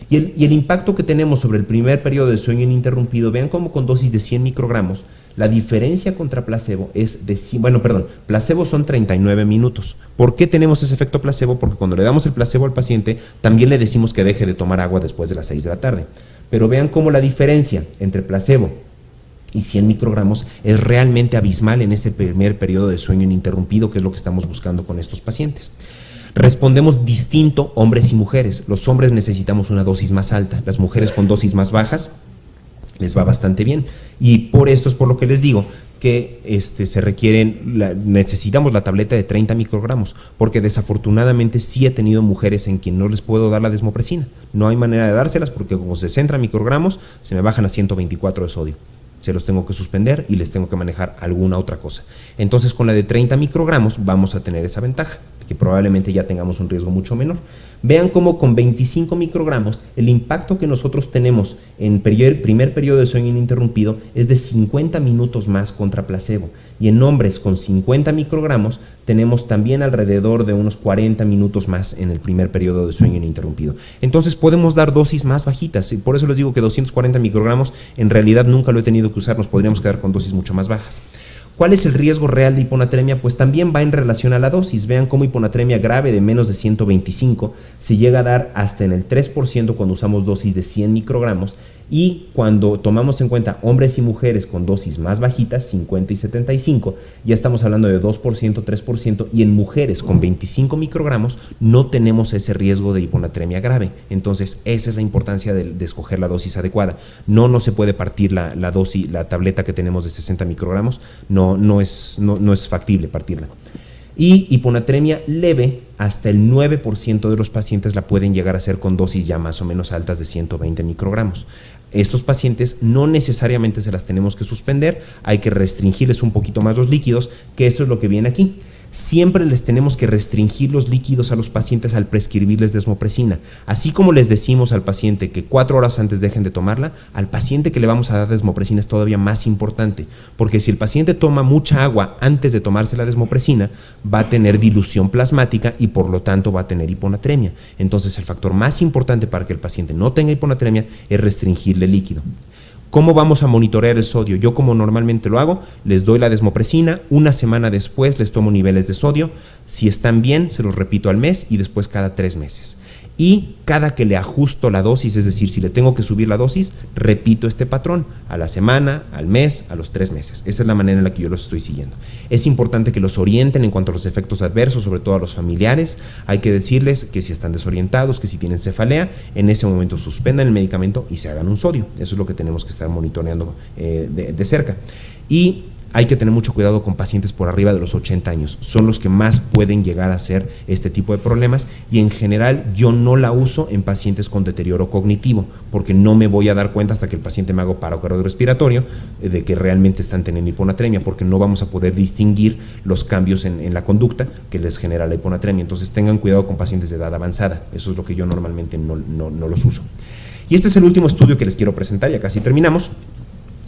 Y el impacto que tenemos sobre el primer periodo de sueño ininterrumpido, vean cómo con dosis de 100 microgramos, la diferencia contra placebo es de, placebo son 39 minutos. ¿Por qué tenemos ese efecto placebo? Porque cuando le damos el placebo al paciente, también le decimos que deje de tomar agua después de las 6 de la tarde. Pero vean cómo la diferencia entre placebo y 100 microgramos es realmente abismal en ese primer periodo de sueño ininterrumpido, que es lo que estamos buscando con estos pacientes. Respondemos distinto hombres y mujeres. Los hombres necesitamos una dosis más alta, las mujeres con dosis más bajas les va bastante bien, y por esto es por lo que les digo que necesitamos la tableta de 30 microgramos, porque desafortunadamente sí he tenido mujeres en quien no les puedo dar la desmopresina. No hay manera de dárselas porque con 60 microgramos se me bajan a 124 de sodio. Se los tengo que suspender y les tengo que manejar alguna otra cosa. Entonces con la de 30 microgramos vamos a tener esa ventaja, que probablemente ya tengamos un riesgo mucho menor. Vean cómo con 25 microgramos el impacto que nosotros tenemos en primer periodo de sueño ininterrumpido es de 50 minutos más contra placebo. Y en hombres con 50 microgramos tenemos también alrededor de unos 40 minutos más en el primer periodo de sueño ininterrumpido. Entonces podemos dar dosis más bajitas. Y por eso les digo que 240 microgramos en realidad nunca lo he tenido que usar, nos podríamos quedar con dosis mucho más bajas. ¿Cuál es el riesgo real de hiponatremia? Pues también va en relación a la dosis. Vean cómo hiponatremia grave de menos de 125 se llega a dar hasta en el 3% cuando usamos dosis de 100 microgramos, y cuando tomamos en cuenta hombres y mujeres con dosis más bajitas, 50 y 75, ya estamos hablando de 2%, 3%, y en mujeres con 25 microgramos no tenemos ese riesgo de hiponatremia grave. Entonces esa es la importancia de escoger la dosis adecuada. No se puede partir la dosis, la tableta que tenemos de 60 microgramos, no es factible partirla. Y hiponatremia leve, hasta el 9% de los pacientes la pueden llegar a hacer con dosis ya más o menos altas de 120 microgramos. Estos pacientes no necesariamente se las tenemos que suspender, hay que restringirles un poquito más los líquidos, que eso es lo que viene aquí. Siempre les tenemos que restringir los líquidos a los pacientes al prescribirles desmopresina. Así como les decimos al paciente que 4 horas antes dejen de tomarla, al paciente que le vamos a dar desmopresina es todavía más importante, porque si el paciente toma mucha agua antes de tomarse la desmopresina, va a tener dilución plasmática y por lo tanto va a tener hiponatremia. Entonces el factor más importante para que el paciente no tenga hiponatremia es restringirle líquido. ¿Cómo vamos a monitorear el sodio? Yo, como normalmente lo hago, les doy la desmopresina, una semana después les tomo niveles de sodio, si están bien se los repito al mes y después cada 3 meses. Y cada que le ajusto la dosis, es decir, si le tengo que subir la dosis, repito este patrón, a la semana, al mes, a los 3 meses. Esa es la manera en la que yo los estoy siguiendo. Es importante que los orienten en cuanto a los efectos adversos, sobre todo a los familiares. Hay que decirles que si están desorientados, que si tienen cefalea, en ese momento suspendan el medicamento y se hagan un sodio. Eso es lo que tenemos que estar monitoreando de cerca. Y hay que tener mucho cuidado con pacientes por arriba de los 80 años. Son los que más pueden llegar a hacer este tipo de problemas, y en general yo no la uso en pacientes con deterioro cognitivo, porque no me voy a dar cuenta hasta que el paciente me haga paro cardiorrespiratorio de que realmente están teniendo hiponatremia, porque no vamos a poder distinguir los cambios en la conducta que les genera la hiponatremia. Entonces tengan cuidado con pacientes de edad avanzada. Eso es lo que yo normalmente no los uso. Y este es el último estudio que les quiero presentar, ya casi terminamos.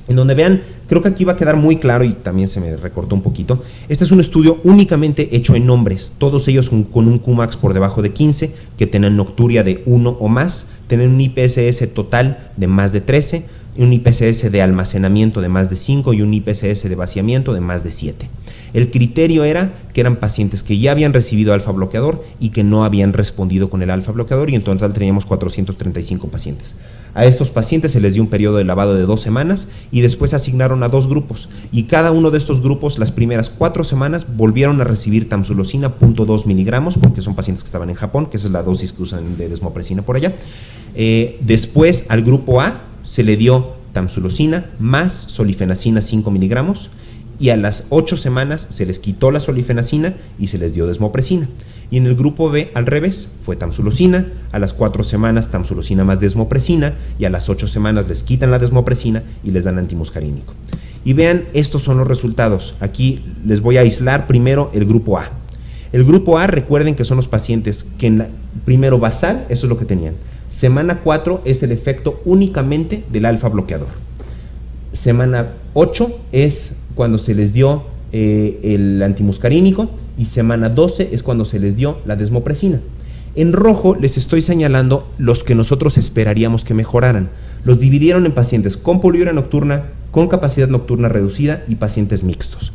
En donde vean, creo que aquí va a quedar muy claro, y también se me recortó un poquito. Este es un estudio únicamente hecho en hombres, todos ellos con un Qmax por debajo de 15, que tengan nocturia de 1 o más, tienen un IPSS total de más de 13, un IPSS de almacenamiento de más de 5 y un IPSS de vaciamiento de más de 7. El criterio era que eran pacientes que ya habían recibido alfa bloqueador y que no habían respondido con el alfa bloqueador, y en total teníamos 435 pacientes. A estos pacientes se les dio un periodo de lavado de 2 semanas y después asignaron a 2 grupos, y cada uno de estos grupos las primeras 4 semanas volvieron a recibir tamsulosina 0.2 miligramos, porque son pacientes que estaban en Japón, que esa es la dosis que usan de desmopresina por allá. Después al grupo A se le dio tamsulosina más solifenacina 5 miligramos, y a las 8 semanas se les quitó la solifenacina y se les dio desmopresina. Y en el grupo B, al revés, fue tamsulosina, a las 4 semanas tamsulosina más desmopresina, y a las 8 semanas les quitan la desmopresina y les dan antimuscarínico. Y vean, estos son los resultados. Aquí les voy a aislar primero el grupo A. El grupo A, recuerden que son los pacientes que primero basal, eso es lo que tenían. Semana 4 es el efecto únicamente del alfa bloqueador. Semana 8 es cuando se les dio el antimuscarínico, y semana 12 es cuando se les dio la desmopresina. En rojo les estoy señalando los que nosotros esperaríamos que mejoraran. Los dividieron en pacientes con poliuria nocturna, con capacidad nocturna reducida y pacientes mixtos.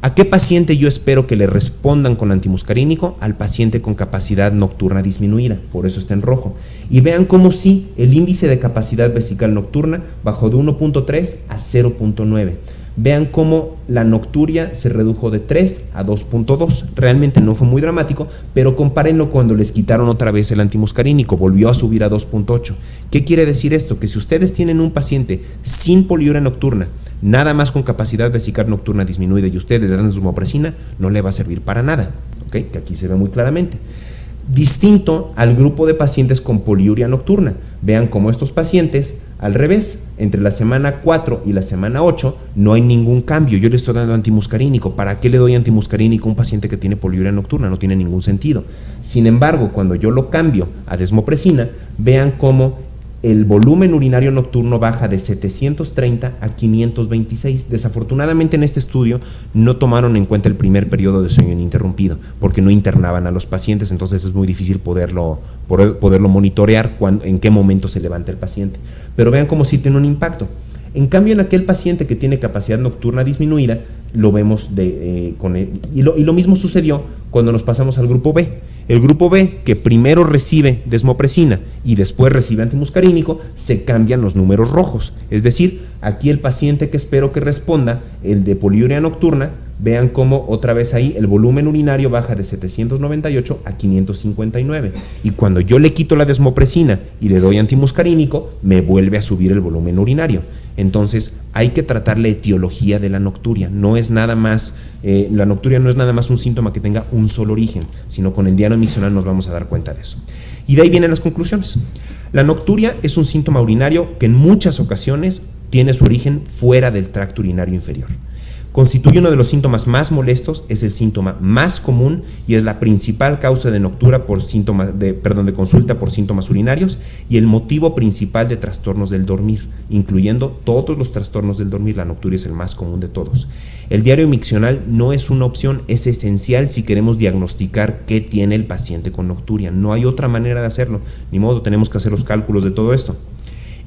¿A qué paciente yo espero que le respondan con antimuscarínico? Al paciente con capacidad nocturna disminuida, por eso está en rojo. Y vean cómo sí, el índice de capacidad vesical nocturna bajó de 1.3 a 0.9. Vean cómo la nocturia se redujo de 3 a 2.2. Realmente no fue muy dramático, pero compárenlo cuando les quitaron otra vez el antimuscarínico, volvió a subir a 2.8. ¿Qué quiere decir esto? Que si ustedes tienen un paciente sin poliuria nocturna, nada más con capacidad vesical nocturna disminuida, y ustedes le dan desmopresina, no le va a servir para nada, ¿okay? Que aquí se ve muy claramente. Distinto al grupo de pacientes con poliuria nocturna. Vean cómo estos pacientes, al revés, entre la semana 4 y la semana 8 no hay ningún cambio. Yo le estoy dando antimuscarínico. ¿Para qué le doy antimuscarínico a un paciente que tiene poliuria nocturna? No tiene ningún sentido. Sin embargo, cuando yo lo cambio a desmopresina, vean cómo el volumen urinario nocturno baja de 730 a 526. Desafortunadamente en este estudio no tomaron en cuenta el primer periodo de sueño ininterrumpido, porque no internaban a los pacientes, entonces es muy difícil poderlo monitorear en qué momento se levanta el paciente. Pero vean cómo sí tiene un impacto. En cambio, en aquel paciente que tiene capacidad nocturna disminuida, lo vemos y lo mismo sucedió cuando nos pasamos al grupo B. El grupo B, que primero recibe desmopresina y después recibe antimuscarínico, se cambian los números rojos. Es decir, aquí el paciente que espero que responda, el de poliuria nocturna, vean cómo otra vez ahí el volumen urinario baja de 798 a 559. Y cuando yo le quito la desmopresina y le doy antimuscarínico, me vuelve a subir el volumen urinario. Entonces hay que tratar la etiología de la nocturia. No es nada más, la nocturia no es nada más un síntoma que tenga un solo origen, sino con el diario miccional nos vamos a dar cuenta de eso. Y de ahí vienen las conclusiones. La nocturia es un síntoma urinario que en muchas ocasiones tiene su origen fuera del tracto urinario inferior. Constituye uno de los síntomas más molestos, es el síntoma más común y es la principal causa de nocturia de consulta por síntomas urinarios, y el motivo principal de trastornos del dormir, incluyendo todos los trastornos del dormir. La nocturia es el más común de todos. El diario miccional no es una opción, es esencial si queremos diagnosticar qué tiene el paciente con nocturia. No hay otra manera de hacerlo, ni modo, tenemos que hacer los cálculos de todo esto.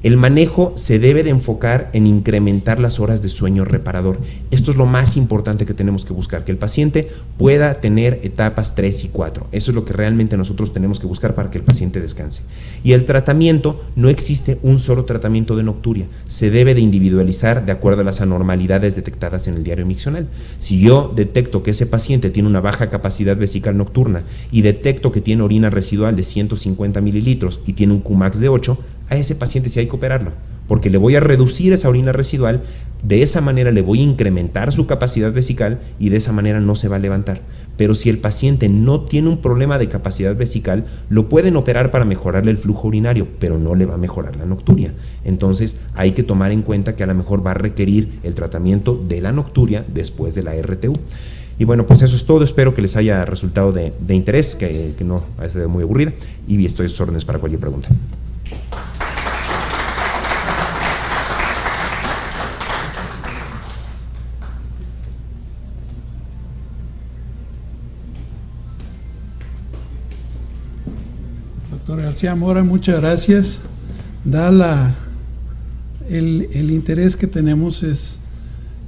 El manejo se debe de enfocar en incrementar las horas de sueño reparador. Esto es lo más importante que tenemos que buscar, que el paciente pueda tener etapas 3 y 4. Eso es lo que realmente nosotros tenemos que buscar para que el paciente descanse. Y el tratamiento, no existe un solo tratamiento de nocturia. Se debe de individualizar de acuerdo a las anormalidades detectadas en el diario miccional. Si yo detecto que ese paciente tiene una baja capacidad vesical nocturna y detecto que tiene orina residual de 150 mililitros y tiene un Qmax de 8, a ese paciente sí hay que operarlo, porque le voy a reducir esa orina residual, de esa manera le voy a incrementar su capacidad vesical y de esa manera no se va a levantar. Pero si el paciente no tiene un problema de capacidad vesical, lo pueden operar para mejorarle el flujo urinario, pero no le va a mejorar la nocturia. Entonces hay que tomar en cuenta que a lo mejor va a requerir el tratamiento de la nocturia después de la RTU. Y bueno, pues eso es todo. Espero que les haya resultado de interés, que no haya sido muy aburrida, y estoy a sus órdenes para cualquier pregunta. Doctor García Mora, muchas gracias. El interés que tenemos es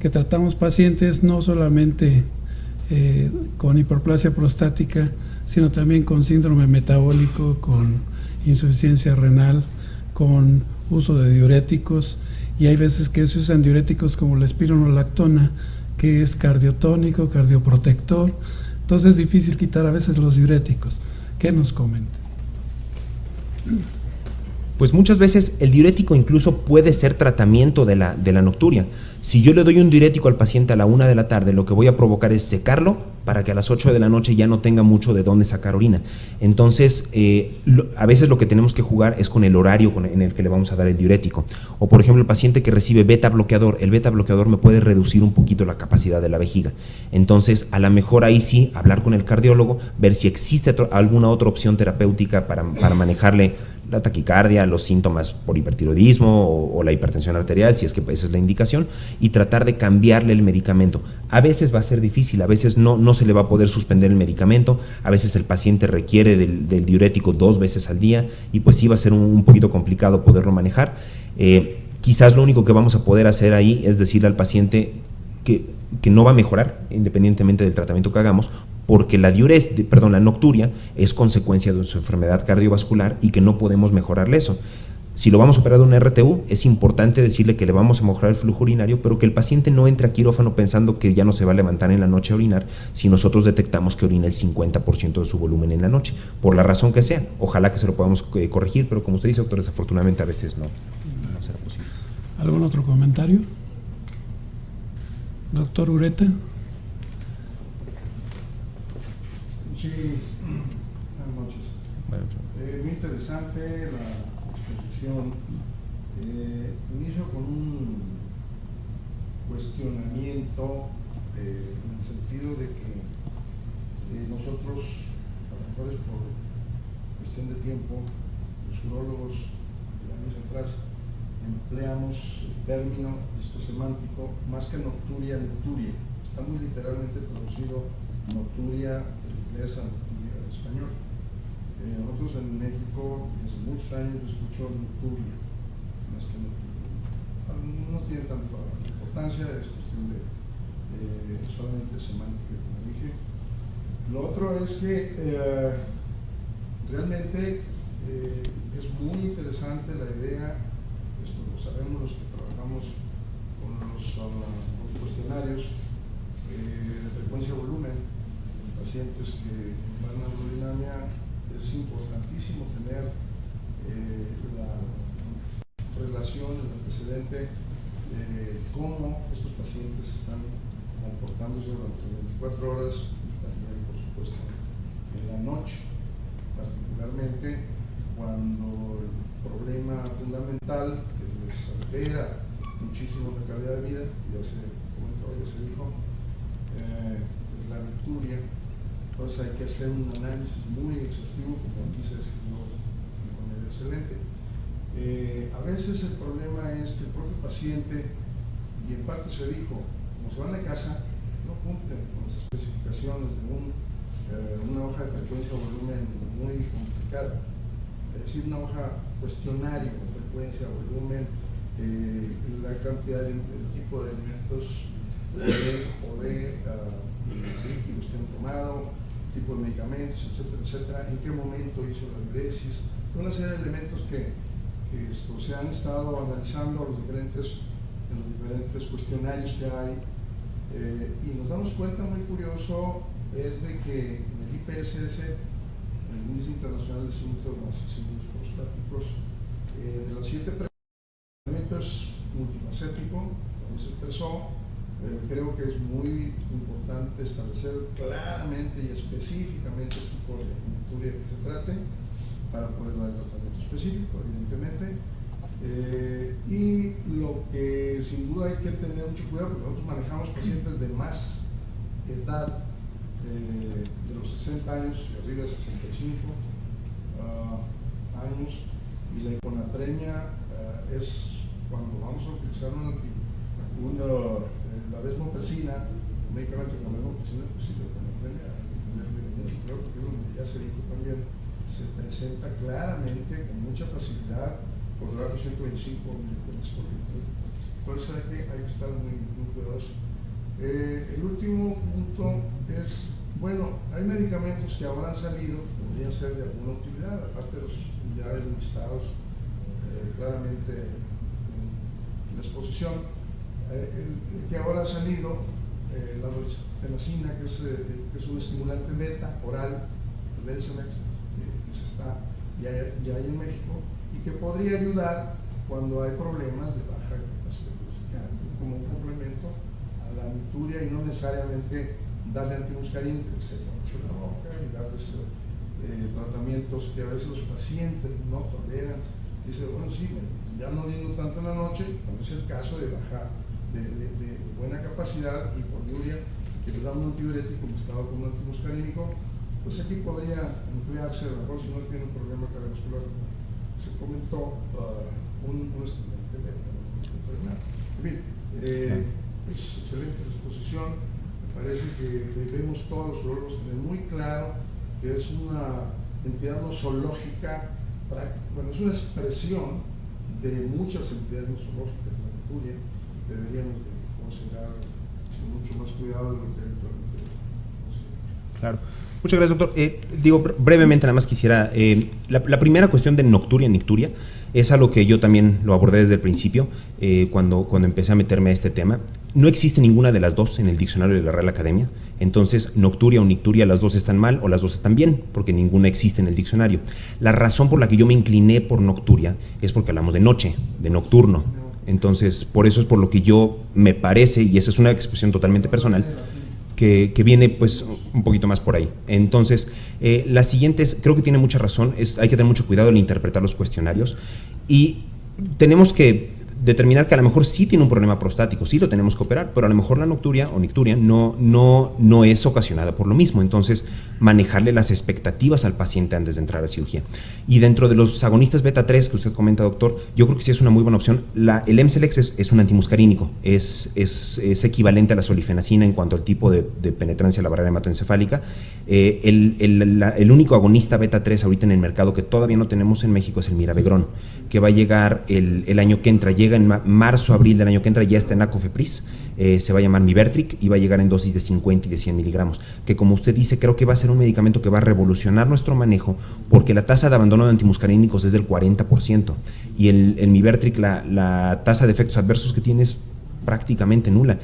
que tratamos pacientes no solamente con hiperplasia prostática, sino también con síndrome metabólico, con insuficiencia renal, con uso de diuréticos, y hay veces que se usan diuréticos como la espironolactona, que es cardiotónico, cardioprotector. Entonces es difícil quitar a veces los diuréticos. ¿Qué nos comenta? Pues muchas veces el diurético incluso puede ser tratamiento de la nocturia. Si yo le doy un diurético al paciente a la 1 de la tarde, lo que voy a provocar es secarlo para que a las 8 de la noche ya no tenga mucho de dónde sacar orina. Entonces, a veces lo que tenemos que jugar es con el horario en el que le vamos a dar el diurético. O por ejemplo, el paciente que recibe beta bloqueador, el beta bloqueador me puede reducir un poquito la capacidad de la vejiga. Entonces, a lo mejor ahí sí, hablar con el cardiólogo, ver si existe alguna otra opción terapéutica para manejarle la taquicardia, los síntomas por hipertiroidismo o la hipertensión arterial, si es que esa es la indicación, y tratar de cambiarle el medicamento. A veces va a ser difícil, a veces no se le va a poder suspender el medicamento, a veces el paciente requiere del diurético 2 veces al día y pues sí va a ser un poquito complicado poderlo manejar. Quizás lo único que vamos a poder hacer ahí es decirle al paciente que no va a mejorar independientemente del tratamiento que hagamos, porque la nocturia es consecuencia de su enfermedad cardiovascular y que no podemos mejorarle eso. Si lo vamos a operar de una RTU, es importante decirle que le vamos a mejorar el flujo urinario, pero que el paciente no entre a quirófano pensando que ya no se va a levantar en la noche a orinar si nosotros detectamos que orina el 50% de su volumen en la noche, por la razón que sea. Ojalá que se lo podamos corregir, pero como usted dice, doctor, desafortunadamente a veces no será posible. ¿Algún otro comentario? Doctor Ureta. Sí, buenas noches. Muy interesante la exposición. Inicio con un cuestionamiento en el sentido de que nosotros, a lo mejor es por cuestión de tiempo, los urólogos de años atrás empleamos el término, esto semántico, más que nocturia, nicturia. Está muy literalmente traducido nocturia del inglés a nocturia del español. Nosotros en México desde muchos años escucho nocturia, más que nocturia. No tiene tanta importancia, es cuestión de solamente semántica, como dije. Lo otro es que realmente es muy interesante la idea, esto lo sabemos los que trabajamos con los cuestionarios de frecuencia-volumen, pacientes que van a urodinamia. Es importantísimo tener la relación, el antecedente de cómo estos pacientes están comportándose durante 24 horas y también, por supuesto, en la noche, particularmente cuando el problema fundamental que les altera muchísimo la calidad de vida, ya se comentó, ya se dijo, es la nocturia. Entonces hay que hacer un análisis muy exhaustivo, como aquí se escribió de manera excelente. A veces el problema es que el propio paciente, y en parte se dijo, como se van a casa, no cumplen con las especificaciones de una hoja de frecuencia o volumen muy complicada. Es decir, una hoja cuestionario de frecuencia, volumen, la cantidad, el tipo de alimentos o de líquidos que han tomado, tipo de medicamentos, etcétera, etcétera, en qué momento hizo la diuresis, toda una serie de elementos que se han estado analizando en los diferentes cuestionarios que hay, y nos damos cuenta, muy curioso, es de que en el IPSS, en el Índice Internacional de Síntomas Prostáticos, de las 7 elementos multifacético, como se expresó, creo que es muy importante establecer claramente y específicamente el tipo de nocturia que se trate para poder dar el tratamiento específico, evidentemente. Y lo que sin duda hay que tener mucho cuidado, porque nosotros manejamos pacientes de más edad, de los 60 años y arriba de 65 años, y la hiponatremia es cuando vamos a utilizar la desmopresina, un medicamento con desmopresina, pues sí, la hiponatremia hay que tenerle mucho cuidado, porque es donde ya se dijo también, se presenta claramente con mucha facilidad por debajo de 125 milicuentos por litro. Por eso hay que estar muy, muy cuidadosos. El último punto es, bueno, hay medicamentos que ahora han salido, que podrían ser de alguna utilidad, aparte de los ya listados claramente en la exposición. El que ahora ha salido, la doxorubicina, que es un estimulante beta oral, el Elsemex, que se está ya hay en México, y que podría ayudar cuando hay problemas de baja capacidad vesical, como un complemento a la nicturia, y no necesariamente darle antimuscarín, que se mucho la boca, y darles tratamientos que a veces los pacientes no toleran. Dice, bueno, sí, ya no digo tanto en la noche, cuando es el caso de bajar de buena capacidad y poliuria, que les da un antidiurético mezclado con un antimuscarínico, pues aquí podría emplearse, a lo mejor si no tiene un problema cardiovascular, se comentó un estimulante beta. En fin, es excelente la exposición. Me parece que debemos todos los urólogos tener muy claro que es una entidad nosológica práctica. Bueno, es una expresión de muchas entidades nosológicas, la nicturia, deberíamos de considerar con mucho más cuidado de lo que actualmente consideramos. Claro. Muchas gracias, doctor. Digo, brevemente, nada más quisiera, la primera cuestión de nocturia, nicturia, es algo que yo también lo abordé desde el principio, cuando empecé a meterme a este tema. No existe ninguna de las dos en el diccionario de la Real Academia, entonces nocturia o nicturia, las dos están mal o las dos están bien, porque ninguna existe en el diccionario. La razón por la que yo me incliné por nocturia es porque hablamos de noche, de nocturno. Entonces, por eso es por lo que yo me parece, y esa es una expresión totalmente personal, que viene pues un poquito más por ahí. Entonces, la siguiente es, creo que tiene mucha razón, hay que tener mucho cuidado en interpretar los cuestionarios, y tenemos que determinar que a lo mejor sí tiene un problema prostático, sí lo tenemos que operar, pero a lo mejor la nocturia o nicturia no es ocasionada por lo mismo. Entonces, manejarle las expectativas al paciente antes de entrar a cirugía. Y dentro de los agonistas beta 3 que usted comenta, doctor, yo creo que sí es una muy buena opción. El Emcilex es un antimuscarínico, es equivalente a la solifenacina en cuanto al tipo de penetrancia a la barrera hematoencefálica. El único agonista beta 3 ahorita en el mercado que todavía no tenemos en México es el Mirabegrón, que va a llegar el año que entra, llega en marzo, abril del año que entra, ya está en la COFEPRIS, se va a llamar Mivertric y va a llegar en dosis de 50 y de 100 miligramos, que como usted dice, creo que va a ser un medicamento que va a revolucionar nuestro manejo, porque la tasa de abandono de antimuscarínicos es del 40%, y el Mivertric, la tasa de efectos adversos que tiene es prácticamente nula,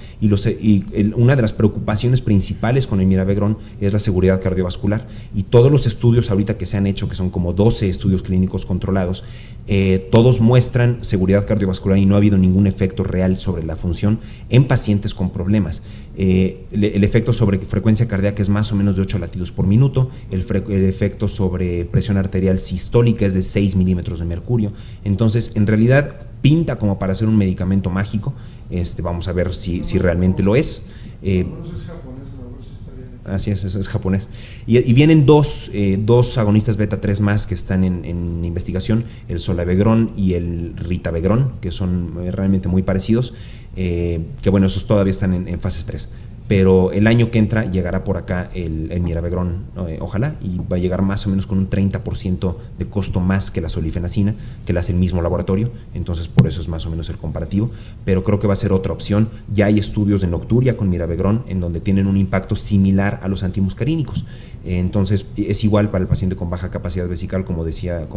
una de las preocupaciones principales con el Mirabegrón es la seguridad cardiovascular, y todos los estudios ahorita que se han hecho, que son como 12 estudios clínicos controlados, todos muestran seguridad cardiovascular y no ha habido ningún efecto real sobre la función en pacientes con problemas. El efecto sobre frecuencia cardíaca es más o menos de 8 latidos por minuto, el efecto sobre presión arterial sistólica es de 6 milímetros de mercurio. Entonces, en realidad, pinta como para ser un medicamento mágico. Vamos a ver si realmente lo es. Así es japonés. Y vienen dos agonistas beta 3 más que están en investigación, el Solavegrón y el Ritavegrón, que son realmente muy parecidos, que bueno, esos todavía están en fases 3. Pero el año que entra llegará por acá el Mirabegrón, ojalá, y va a llegar más o menos con un 30% de costo más que la solifenacina, que la hace el mismo laboratorio, entonces por eso es más o menos el comparativo, pero creo que va a ser otra opción. Ya hay estudios de nocturia con Mirabegrón en donde tienen un impacto similar a los antimuscarínicos, entonces es igual para el paciente con baja capacidad vesical, como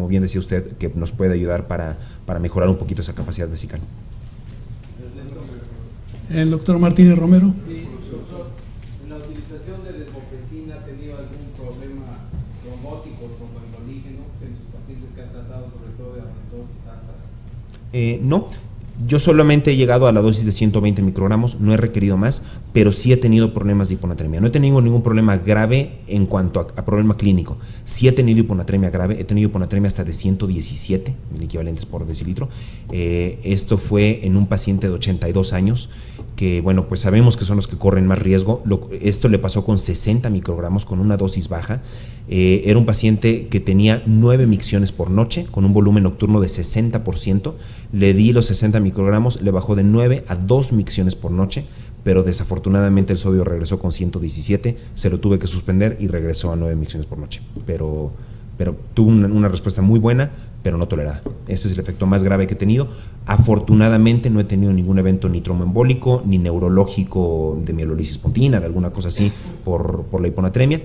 bien decía usted, que nos puede ayudar para mejorar un poquito esa capacidad vesical. El doctor Martínez Romero. No, yo solamente he llegado a la dosis de 120 microgramos, no he requerido más, pero sí he tenido problemas de hiponatremia. No he tenido ningún problema grave en cuanto a problema clínico. Sí he tenido hiponatremia grave, he tenido hiponatremia hasta de 117 equivalentes por decilitro. Esto fue en un paciente de 82 años, que bueno, pues sabemos que son los que corren más riesgo. Esto le pasó con 60 microgramos, con una dosis baja. Era un paciente que tenía 9 micciones por noche, con un volumen nocturno de 60%. Le di los 60 microgramos, le bajó de 9 a 2 micciones por noche, pero desafortunadamente el sodio regresó con 117, se lo tuve que suspender y regresó a 9 micciones por noche. Pero pero tuvo una respuesta muy buena, pero no tolerada. Ese es el efecto más grave que he tenido. Afortunadamente no he tenido ningún evento ni tromboembólico, ni neurológico de mielolisis espontánea, de alguna cosa así por la hiponatremia,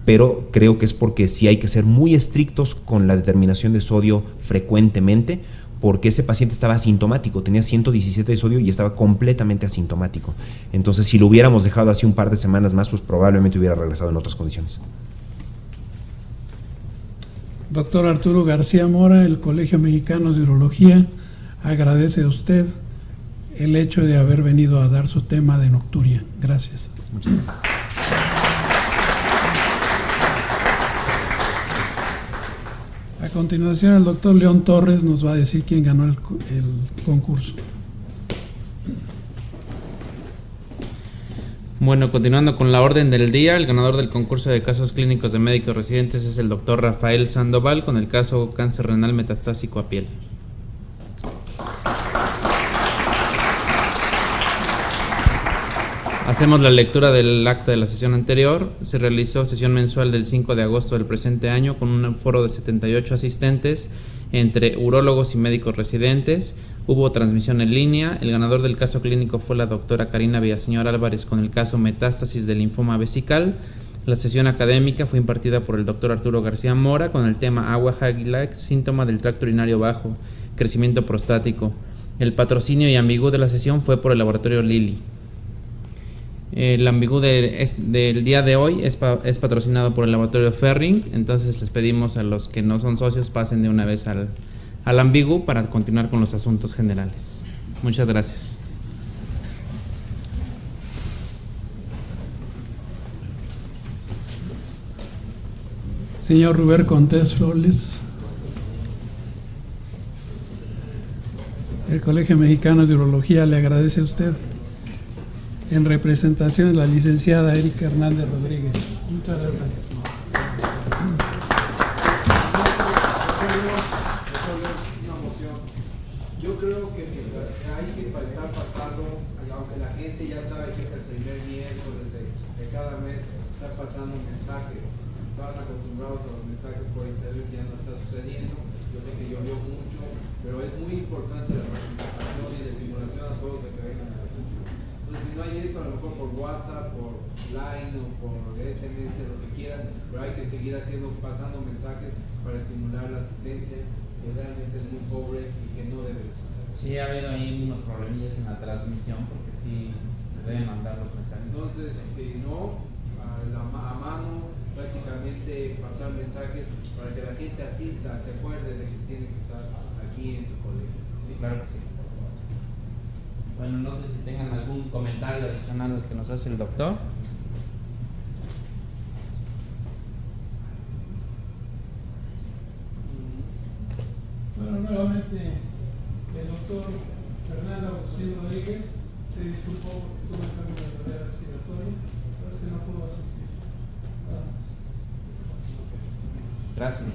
pero creo que es porque sí hay que ser muy estrictos con la determinación de sodio frecuentemente, porque ese paciente estaba asintomático, tenía 117 de sodio y estaba completamente asintomático. Entonces, si lo hubiéramos dejado así un par de semanas más, pues probablemente hubiera regresado en otras condiciones. Doctor Arturo García Mora, el Colegio Mexicano de Urología agradece a usted el hecho de haber venido a dar su tema de nocturia. Gracias. Muchas gracias. A continuación, el doctor León Torres nos va a decir quién ganó el concurso. Bueno, continuando con la orden del día, el ganador del concurso de casos clínicos de médicos residentes es el doctor Rafael Sandoval con el caso cáncer renal metastásico a piel. Hacemos la lectura del acta de la sesión anterior. Se realizó sesión mensual del 5 de agosto del presente año con un foro de 78 asistentes entre urólogos y médicos residentes. Hubo transmisión en línea. El ganador del caso clínico fue la doctora Karina Villaseñor Álvarez con el caso metástasis de linfoma vesical. La sesión académica fue impartida por el doctor Arturo García Mora con el tema agua Hagilax, síntoma del tracto urinario bajo, crecimiento prostático. El patrocinio y ambigú de la sesión fue por el laboratorio Lilly. El ambigú del día de hoy es patrocinado por el laboratorio Ferring, entonces les pedimos a los que no son socios pasen de una vez al ambigú para continuar con los asuntos generales. Muchas gracias. Señor Rubén Contés Flores, el Colegio Mexicano de Urología le agradece a usted en representación de la licenciada Erika Hernández Rodríguez. Muchas gracias. Yo creo que hay que estar pasando, aunque la gente ya sabe que es el primer miércoles de cada mes, estar pasando mensajes. Estaban acostumbrados a los mensajes por internet, ya no está sucediendo. Yo sé que llovió mucho, pero es muy importante la participación y la estimulación a todos a que vengan a la sesión. Entonces, si no hay eso, a lo mejor por WhatsApp, por Line o por SMS, lo que quieran, pero hay que seguir pasando mensajes para estimular la asistencia, que realmente es muy pobre y que no debe de suceder. Sí, ha habido ahí unos problemillas en la transmisión porque sí se deben mandar los mensajes. Entonces, si no, a mano, prácticamente pasar mensajes para que la gente asista, se acuerde de que tiene que estar aquí en su colegio. ¿Sí? Claro que sí. Bueno, no sé si tengan algún comentario adicional al que nos hace el doctor. Bueno, nuevamente el doctor Fernando Agustín Rodríguez se disculpó porque estuvo en cambio de manera respiratoria, pero es que no pudo asistir. Gracias.